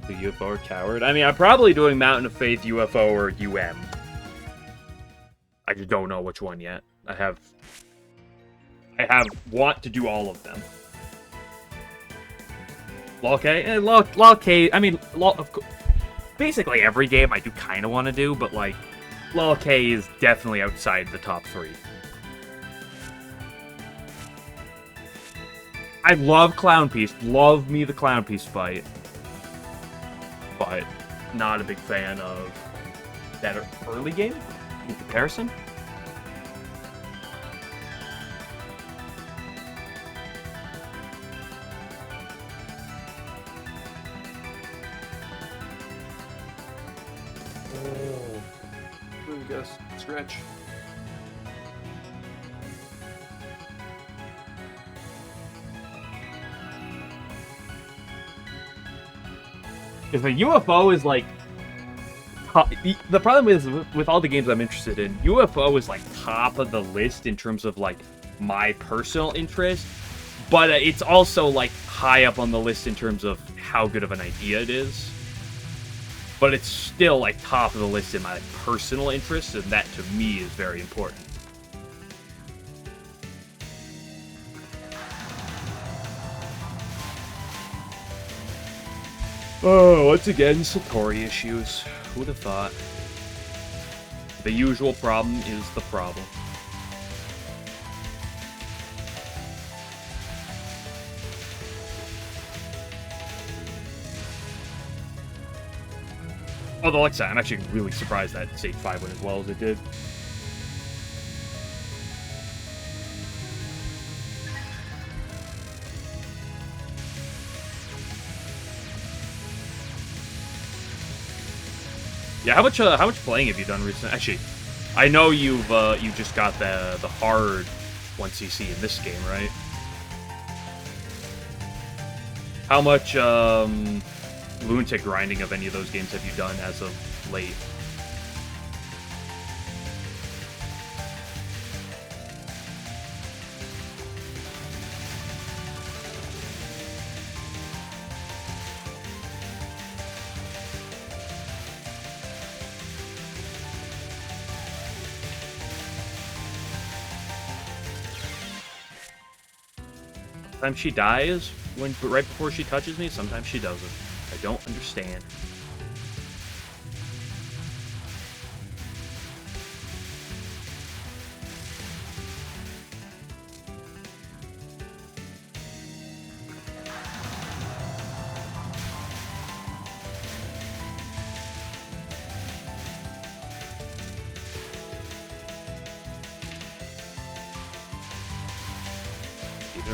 The UFO or Coward? I mean, I'm probably doing Mountain of Faith, UFO, or UM. I just don't know which one yet. I want to do all of them. Lol K? Lol K, I mean, basically every game I do kind of want to do, but, like, Lol K is definitely outside the top 3. I love Clown Piece. Love me the Clown Piece fight. But not a big fan of that early game in comparison. I guess stretch. Because the UFO is like the problem is with all the games I'm interested in, UFO is like top of the list in terms of like my personal interest, but it's also like high up on the list in terms of how good of an idea it is. But it's still like top of the list in my personal interest, and that to me is very important. Oh, once again, Satori issues. Who'd have thought? The usual problem is the problem. Although, like I said, I'm actually really surprised that Stage 5 went as well as it did. Yeah, how much playing have you done recently? Actually, I know you just got the hard 1cc in this game, right? How much lunatic grinding of any of those games have you done as of late? Sometimes she dies right before she touches me, sometimes she doesn't. I don't understand.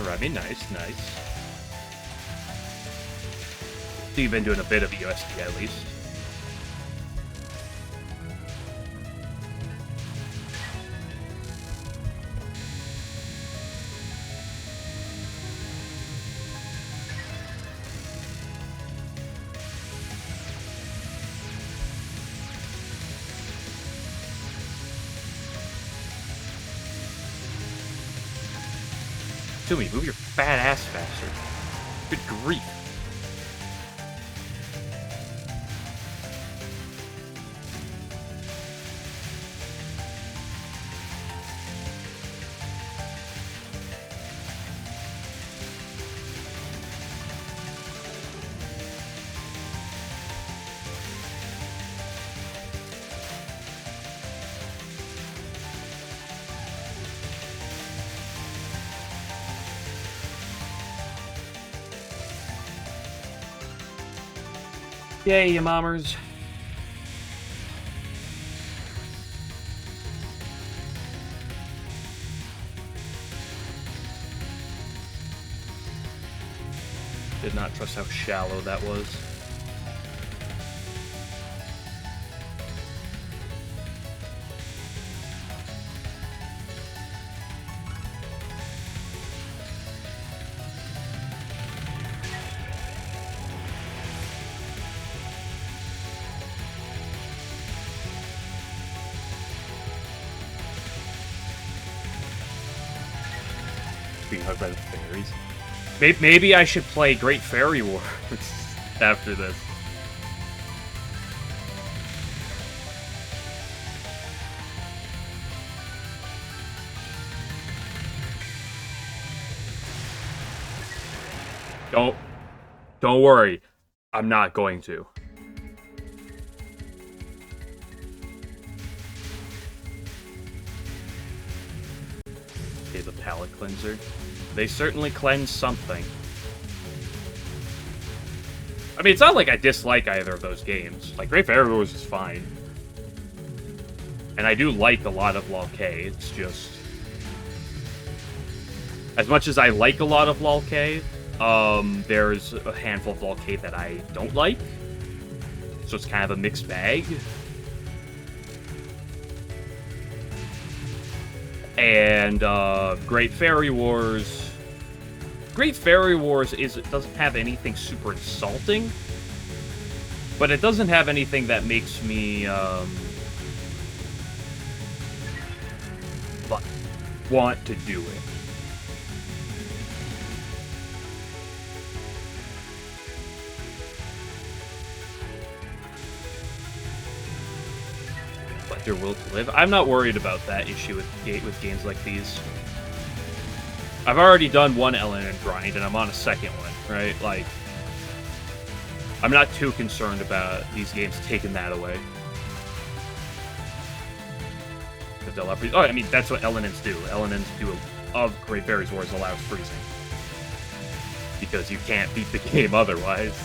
Remy, nice. So you've been doing a bit of USD at least. Move your fat ass faster. Good grief. Okay, you mommers. Did not trust how shallow that was. Being hugged by the fairies. Maybe I should play Great Fairy Wars after this. Don't worry. I'm not going to. Okay, the palate cleanser. They certainly cleanse something. I mean, it's not like I dislike either of those games. Like, Great Fairy Wars is fine. And I do like a lot of LOL K. It's just... As much as I like a lot of LOL K, there's a handful of LOL K that I don't like. So it's kind of a mixed bag. And, Great Fairy Wars... Great Fairy Wars doesn't have anything super insulting, but it doesn't have anything that makes me want to do it. Let your will to live. I'm not worried about that issue with games like these. I've already done one LNN grind, and I'm on a second one, right? Like, I'm not too concerned about these games taking that away. Oh, I mean, that's what LNNs do. LNNs do of Great Fairy Wars allows freezing. Because you can't beat the game otherwise.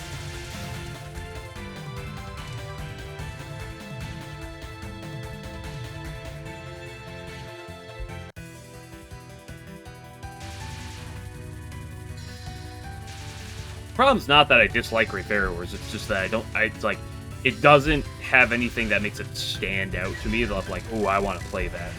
Problem's not that I dislike Great Fairy Wars, it's just that it doesn't have anything that makes it stand out to me that I'm like, oh, I want to play that.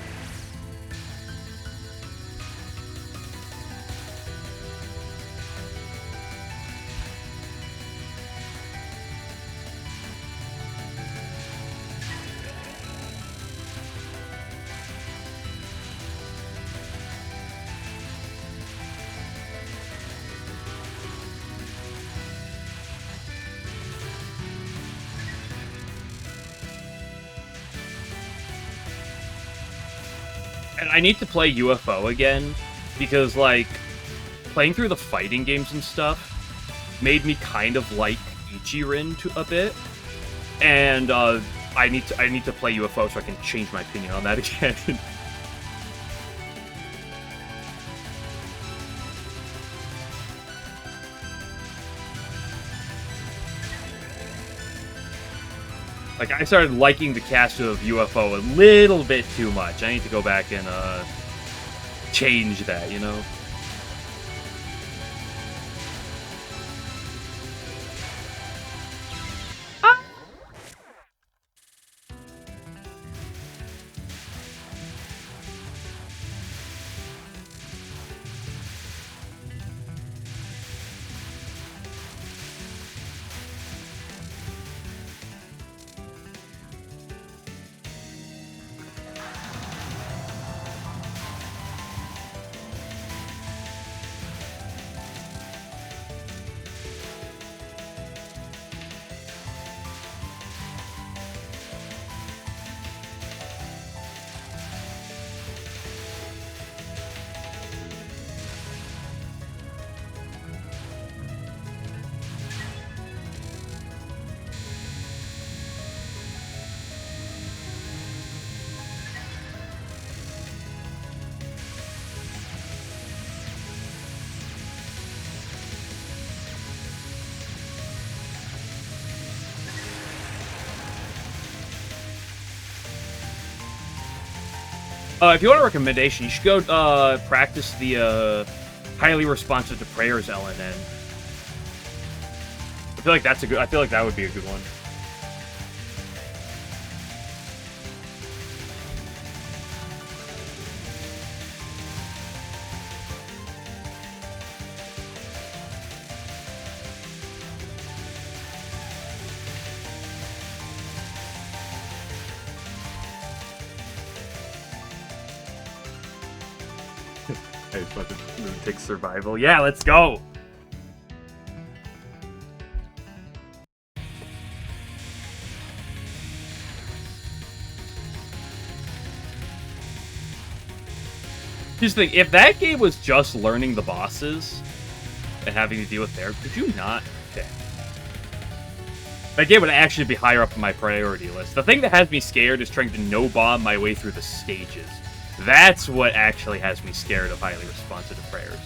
And I need to play UFO again, because, like, playing through the fighting games and stuff made me kind of like Ichirin a bit, and I need to play UFO so I can change my opinion on that again. Like, I started liking the cast of UFO a little bit too much. I need to go back and, change that, you know? If you want a recommendation, you should go practice the highly responsive to prayers LNN. I feel like that's a good. I feel like that would be a good one. I just want to take survival. Yeah, let's go. Just think, if that game was just learning the bosses and having to deal with there, could you not? Okay. That game would actually be higher up on my priority list. The thing that has me scared is trying to no-bomb my way through the stages. That's what actually has me scared of highly responsive to prayers.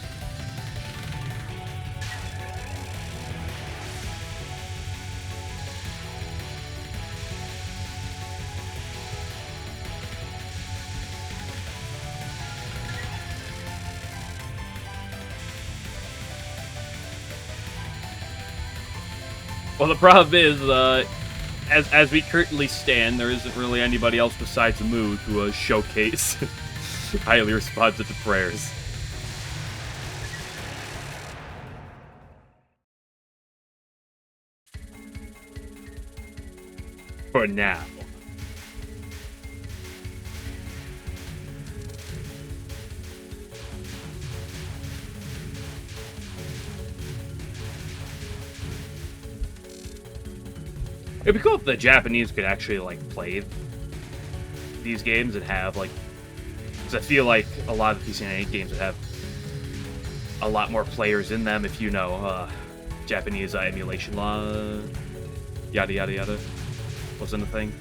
Well, the problem is, as we currently stand, there isn't really anybody else besides Moo to showcase highly responsive to prayers. For now. It'd be cool if the Japanese could actually, like, play these games and have, like... Because I feel like a lot of PC games would have a lot more players in them if you know, Japanese emulation law, yada yada yada, wasn't a thing.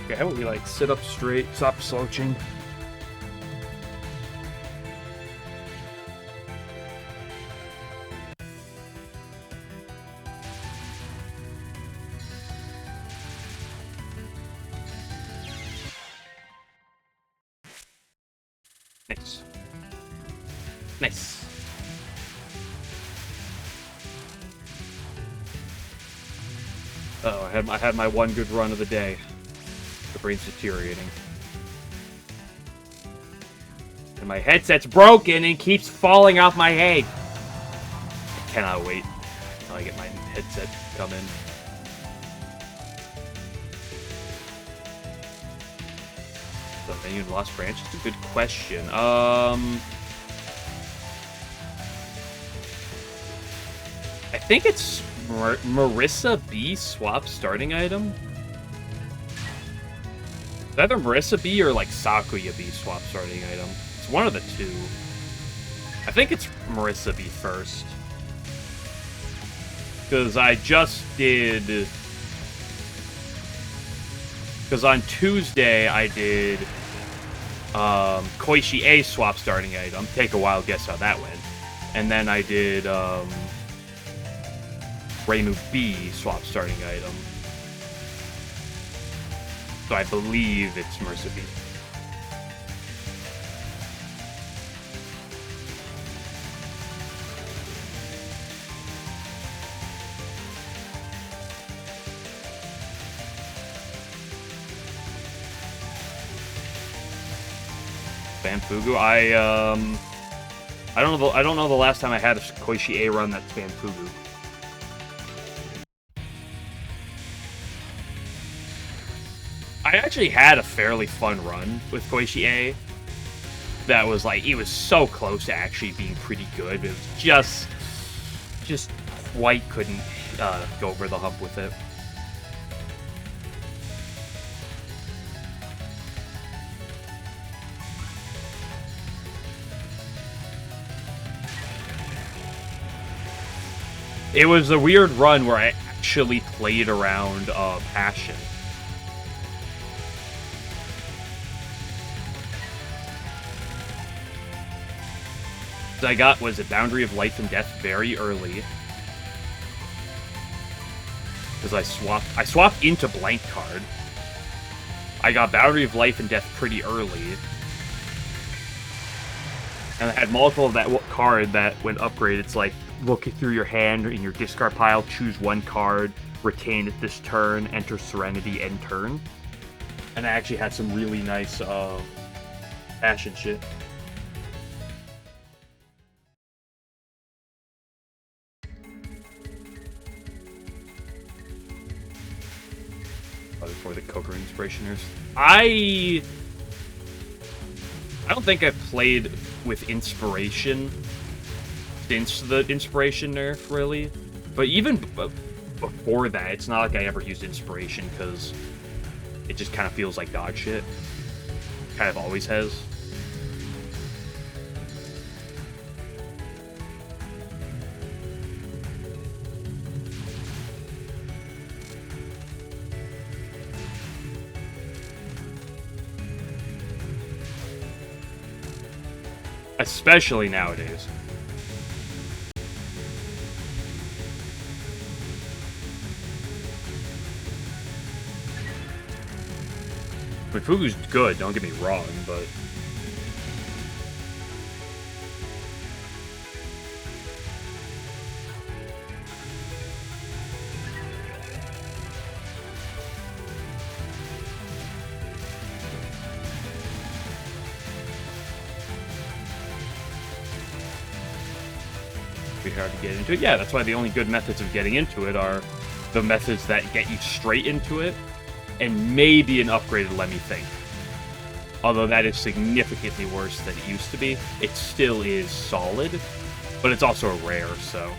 Okay, how about we, like, sit up straight, stop slouching? Nice. Nice. Oh, I had my one good run of the day. The brain's deteriorating. And my headset's broken and keeps falling off my head. I cannot wait until I get my headset to come in. The menu in Lost Branch is a good question. I think it's Marissa B swap starting item. It's either Marissa B or like Sakuya B swap starting item. It's one of the two. I think it's Marissa B first. Because I just did... Because on Tuesday I did Koishi A swap starting item. Take a wild guess how that went. And then I did Reimu B swap starting item. So I believe it's Marissa B. Banfugu, I I don't know the last time I had a Koishi A run that spanned Fugu. I actually had a fairly fun run with Koishi A. That was like, it was so close to actually being pretty good. It was just quite couldn't go over the hump with it. It was a weird run where I actually played around Passion. I got, was it Boundary of Life and Death very early. Because I swapped into Blank Card. I got Boundary of Life and Death pretty early. And I had multiple of that card that when upgraded, it's like, look through your hand in your discard pile, choose one card, retain it this turn, enter Serenity, end turn. And I actually had some really nice Passion shit. For the Kokoro Inspirationers. I don't think I've played with Inspiration since the Inspiration nerf, really. But even before that, it's not like I ever used Inspiration, because it just kind of feels like dog shit. Kind of always has. Especially nowadays. I mean, Fugu's good, don't get me wrong, but... hard to get into it. Yeah, that's why the only good methods of getting into it are the methods that get you straight into it, and maybe an upgraded Let Me Think. Although that is significantly worse than it used to be. It still is solid, but it's also rare, so...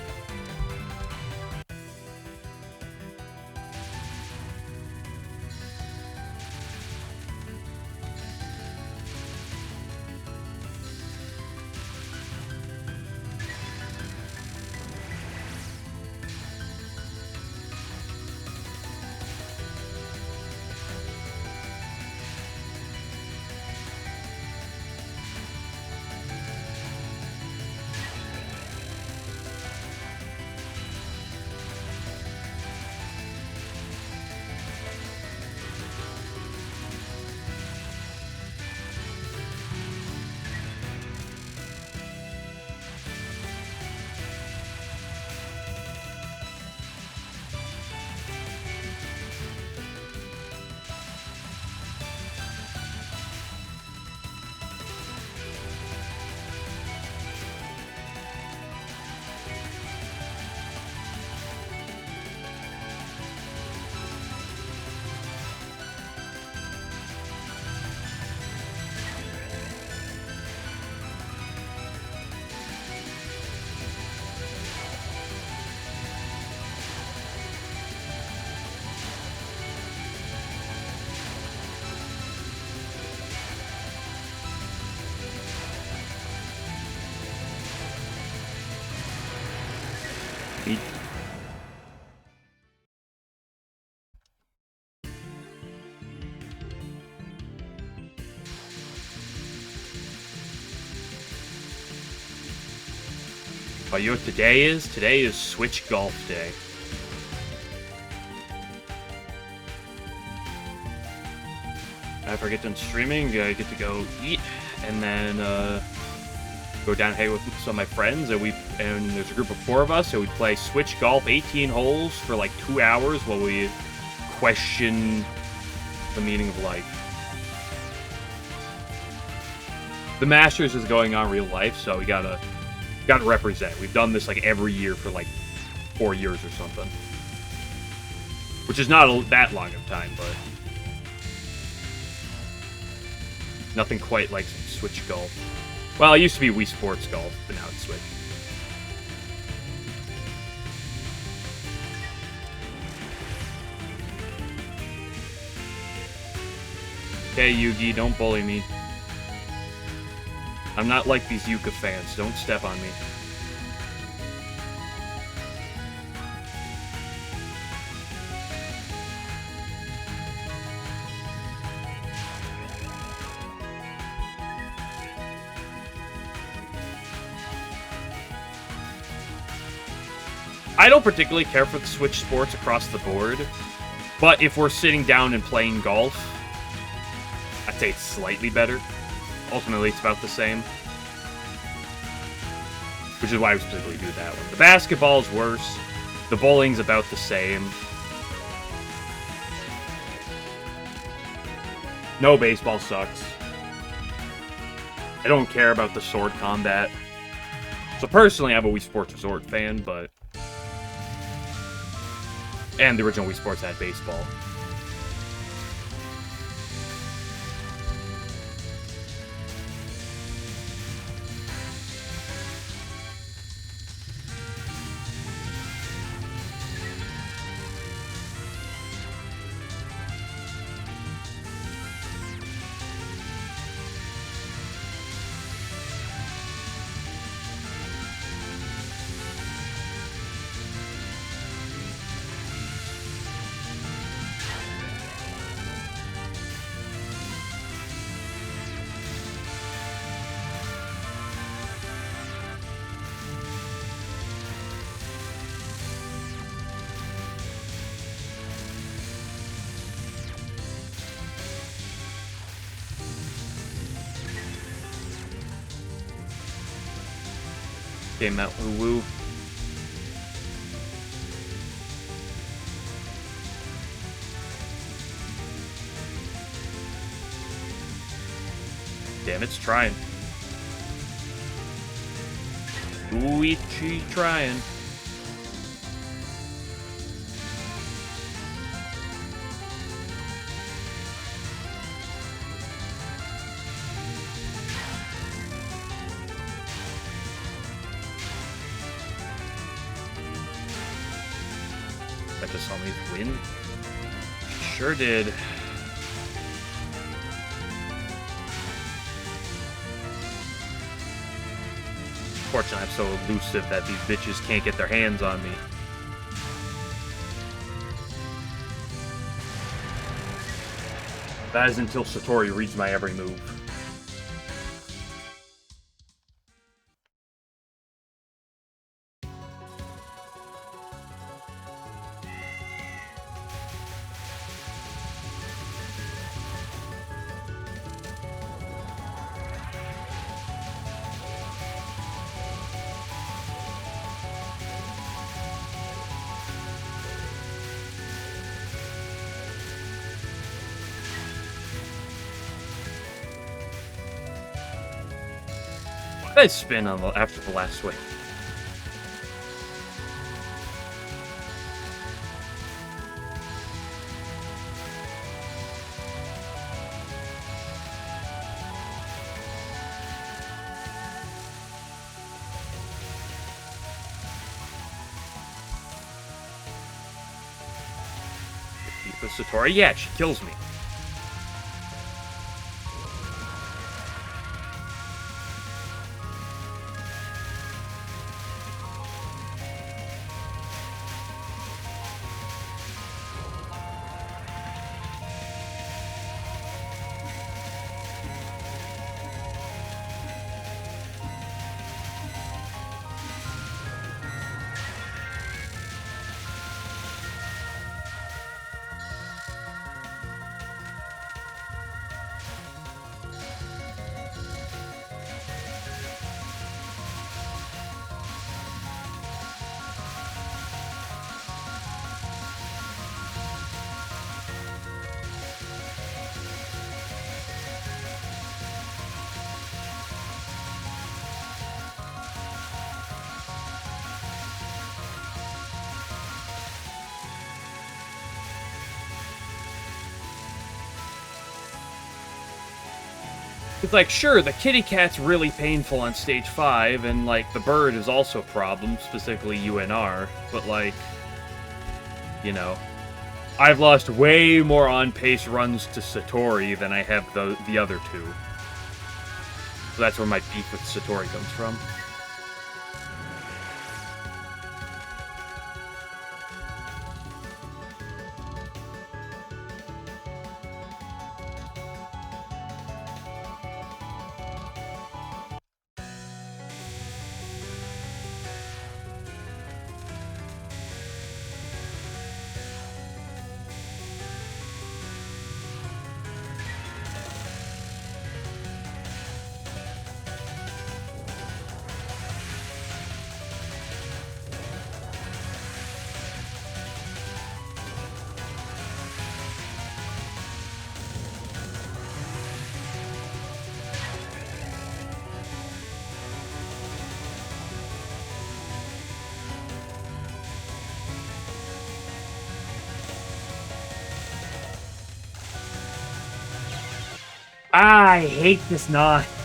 But you know what today is? Today is Switch Golf Day. After I get done streaming, I get to go eat, and then go down and hang with some of my friends, and there's a group of 4 of us, and we play Switch Golf 18 holes for like 2 hours while we question the meaning of life. The Masters is going on real life, so we gotta Gotta represent. We've done this like every year for like 4 years or something. Which is not that long of time, but nothing quite like Switch Golf. Well, it used to be Wii Sports Golf, but now it's Switch. Okay, Yugi, don't bully me. I'm not like these Yuka fans. Don't step on me. I don't particularly care for the Switch sports across the board, but if we're sitting down and playing golf, I'd say it's slightly better. Ultimately, it's about the same. Which is why I specifically do that one. The basketball's worse. The bowling's about the same. No, baseball sucks. I don't care about the sword combat. So personally, I'm a Wii Sports Resort fan, but... And the original Wii Sports had baseball. Okay, Mount Woo. Damn, it's trying. Luigi trying. That just saw me win. Sure did. Fortunately, I'm so elusive that these bitches can't get their hands on me. That is until Satori reads my every move. I spin on after the last swing. With Satori, yeah, she kills me. It's like, sure, the kitty cat's really painful on stage 5, and, like, the bird is also a problem, specifically UNR, but, like, you know, I've lost way more on-pace runs to Satori than I have the other two. So that's where my beef with Satori comes from. I hate this knife.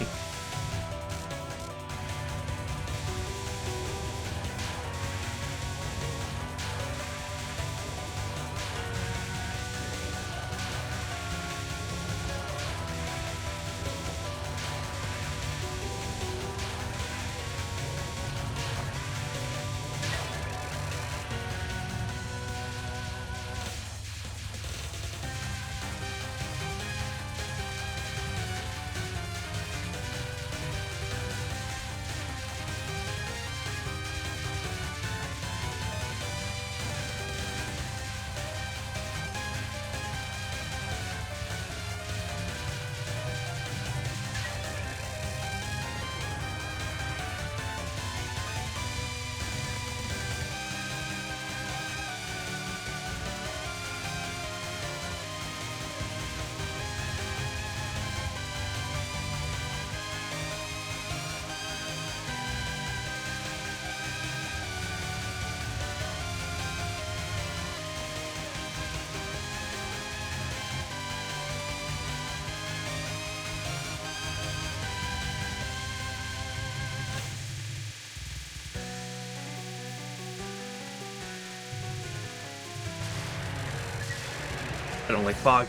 I don't like fog.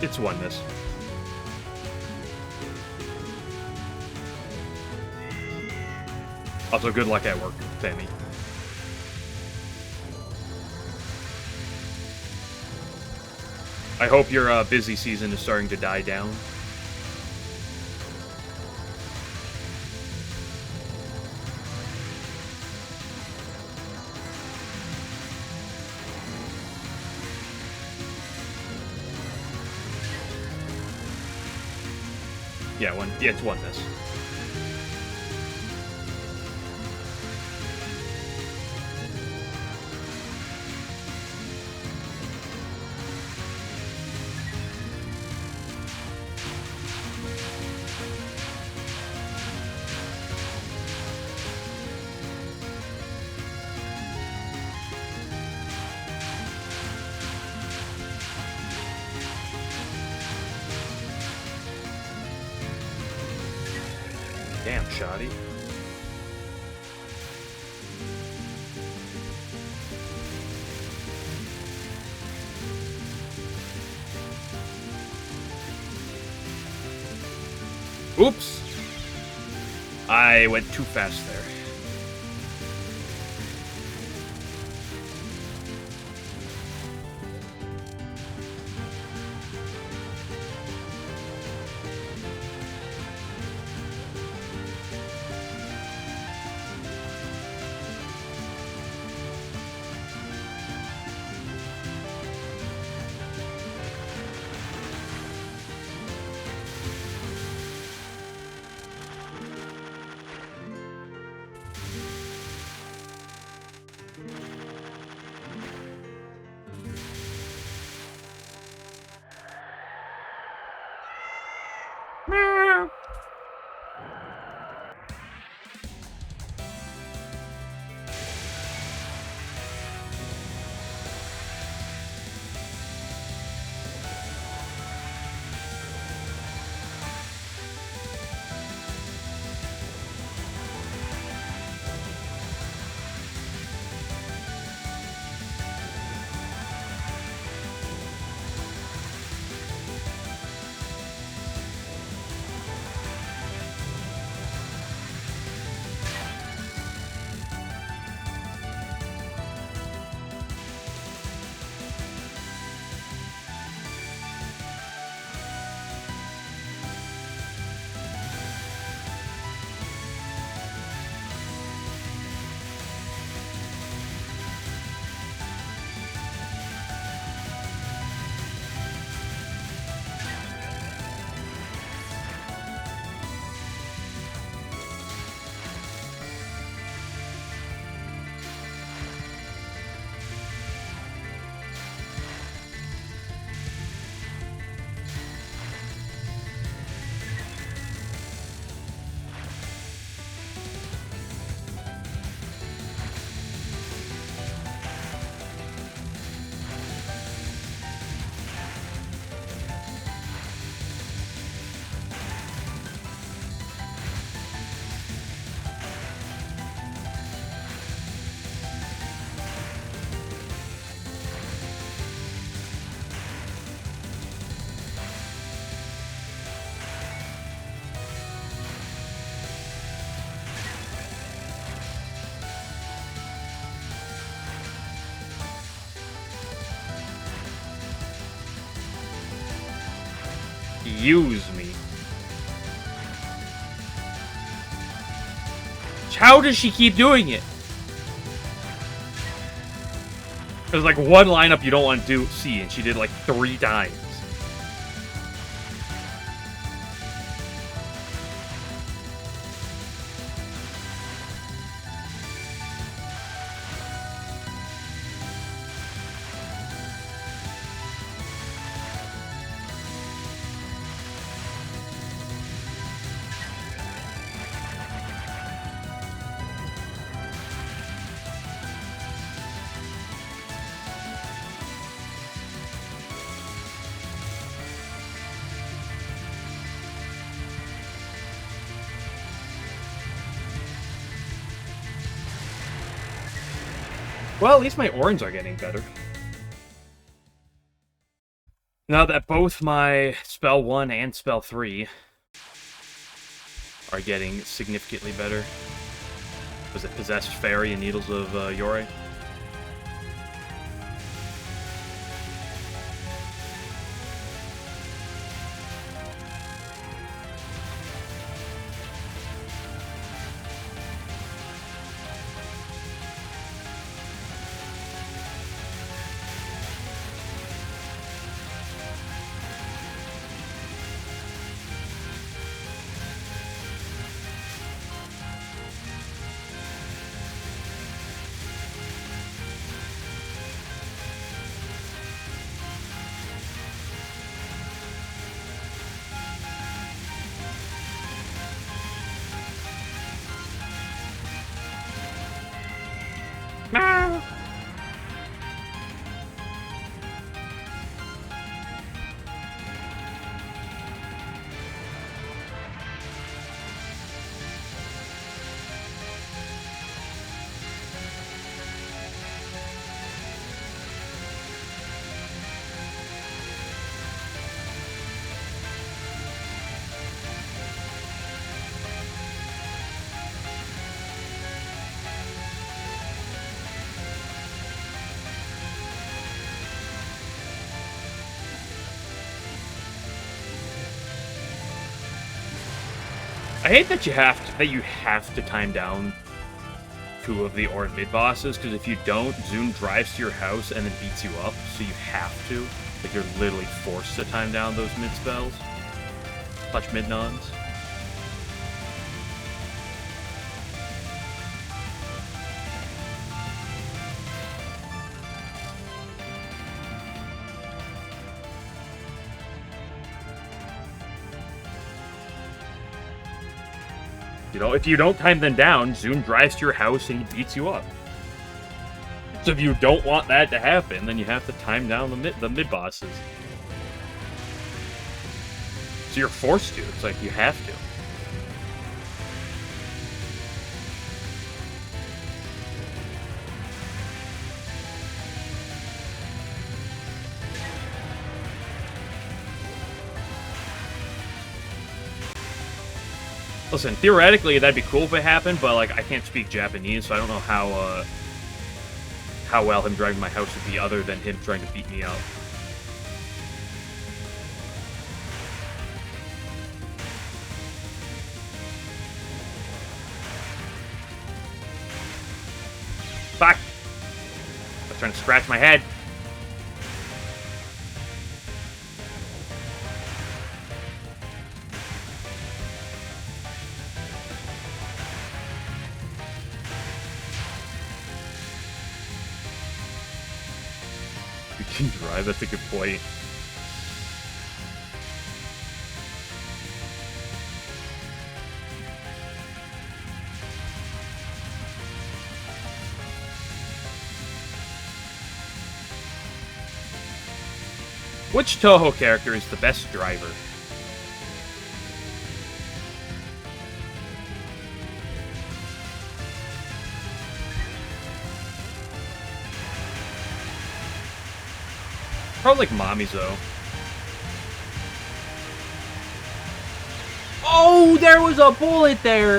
It's oneness. Also, good luck at work, Sammy. I hope your busy season is starting to die down. Yeah, it's oneness. Damn, shoddy. Oops! I went too fast there. Use me. How does she keep doing it? There's like one lineup you don't want to see, and she did like 3 times. Well, at least my orange are getting better. Now that both my Spell 1 and Spell 3 are getting significantly better. Was it Possessed Fairy and Needles of Yore? I hate that you have to time down 2 of the Ord mid bosses, because if you don't, Zune drives to your house and then beats you up, so you have to. Like, you're literally forced to time down those mid spells. Clutch mid nons. You know, if you don't time them down, Zune drives to your house and he beats you up. So if you don't want that to happen, then you have to time down the mid bosses. So you're forced to. It's like you have to. Listen, theoretically, that'd be cool if it happened, but, like, I can't speak Japanese, so I don't know how well him driving my house would be other than him trying to beat me up. Fuck! I was trying to scratch my head. Can drive, that's a good point. Which Touhou character is the best driver? Probably like Mamizo. Oh, there was a bullet there!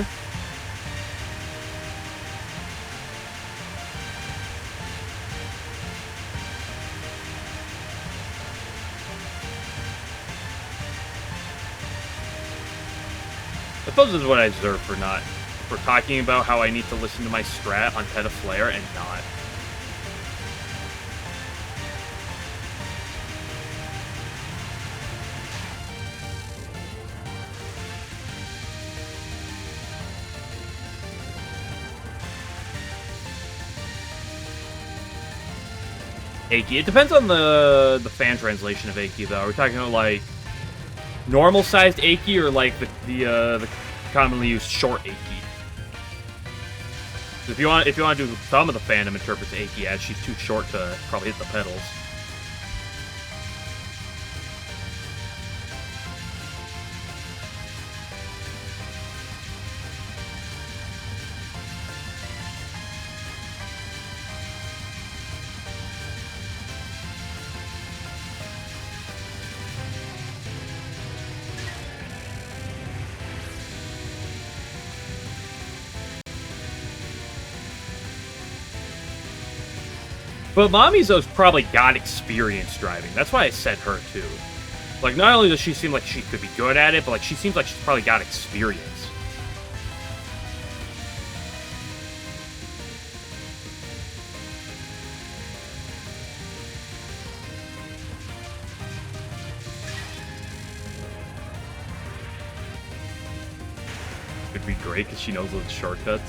I suppose this is what I deserve for talking about how I need to listen to my strat on Petaflare and not. Eiki. It depends on the fan translation of Eiki, though. Are we talking about, like, normal-sized Eiki or, like, the commonly used short Eiki? So if you want to do some of the fandom interprets Eiki as she's too short to probably hit the pedals. But Mamizo's probably got experience driving. That's why I said her, too. Like, not only does she seem like she could be good at it, but, like, she seems like she's probably got experience. Could be great, because she knows those shortcuts.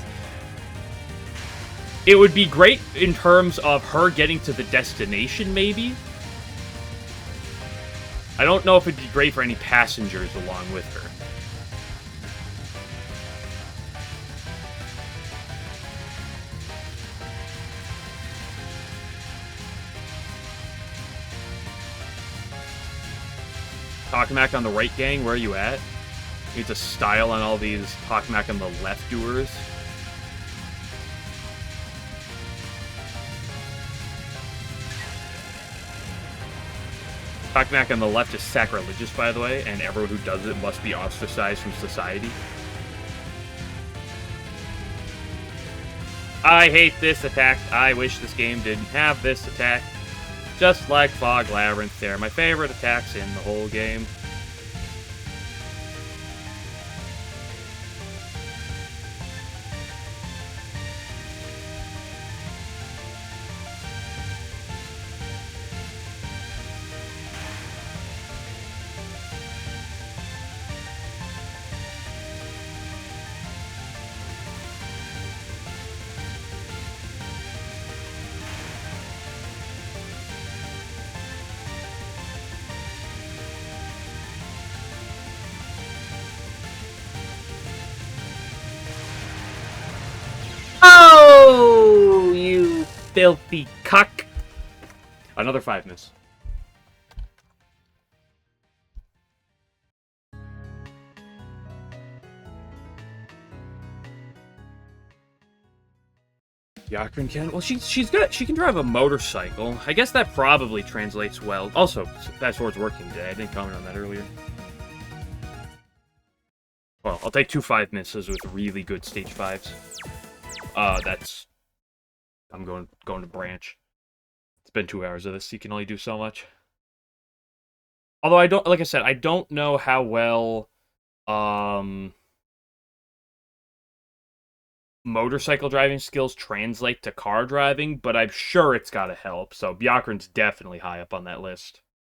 It would be great in terms of her getting to the destination, maybe. I don't know if it'd be great for any passengers along with her. Takamack on the right, gang, where are you at? Need to style on all these Takamack on the left doers. Takamack on the left is sacrilegious, by the way, and everyone who does it must be ostracized from society. I hate this attack. I wish this game didn't have this attack. Just like Fog Labyrinth, they're my favorite attacks in the whole game. filthy cuck. Another 5 miss. Yakrin can. Well, she's good. She can drive a motorcycle. I guess that probably translates well. Also, that sword's working today. I didn't comment on that earlier. Well, I'll take 2 5 misses with really good stage 5s. That's. I'm going to branch. It's been 2 hours of this. You can only do so much. Although I don't, like I said, I don't know how well motorcycle driving skills translate to car driving, but I'm sure it's got to help. So Byakurin's definitely high up on that list.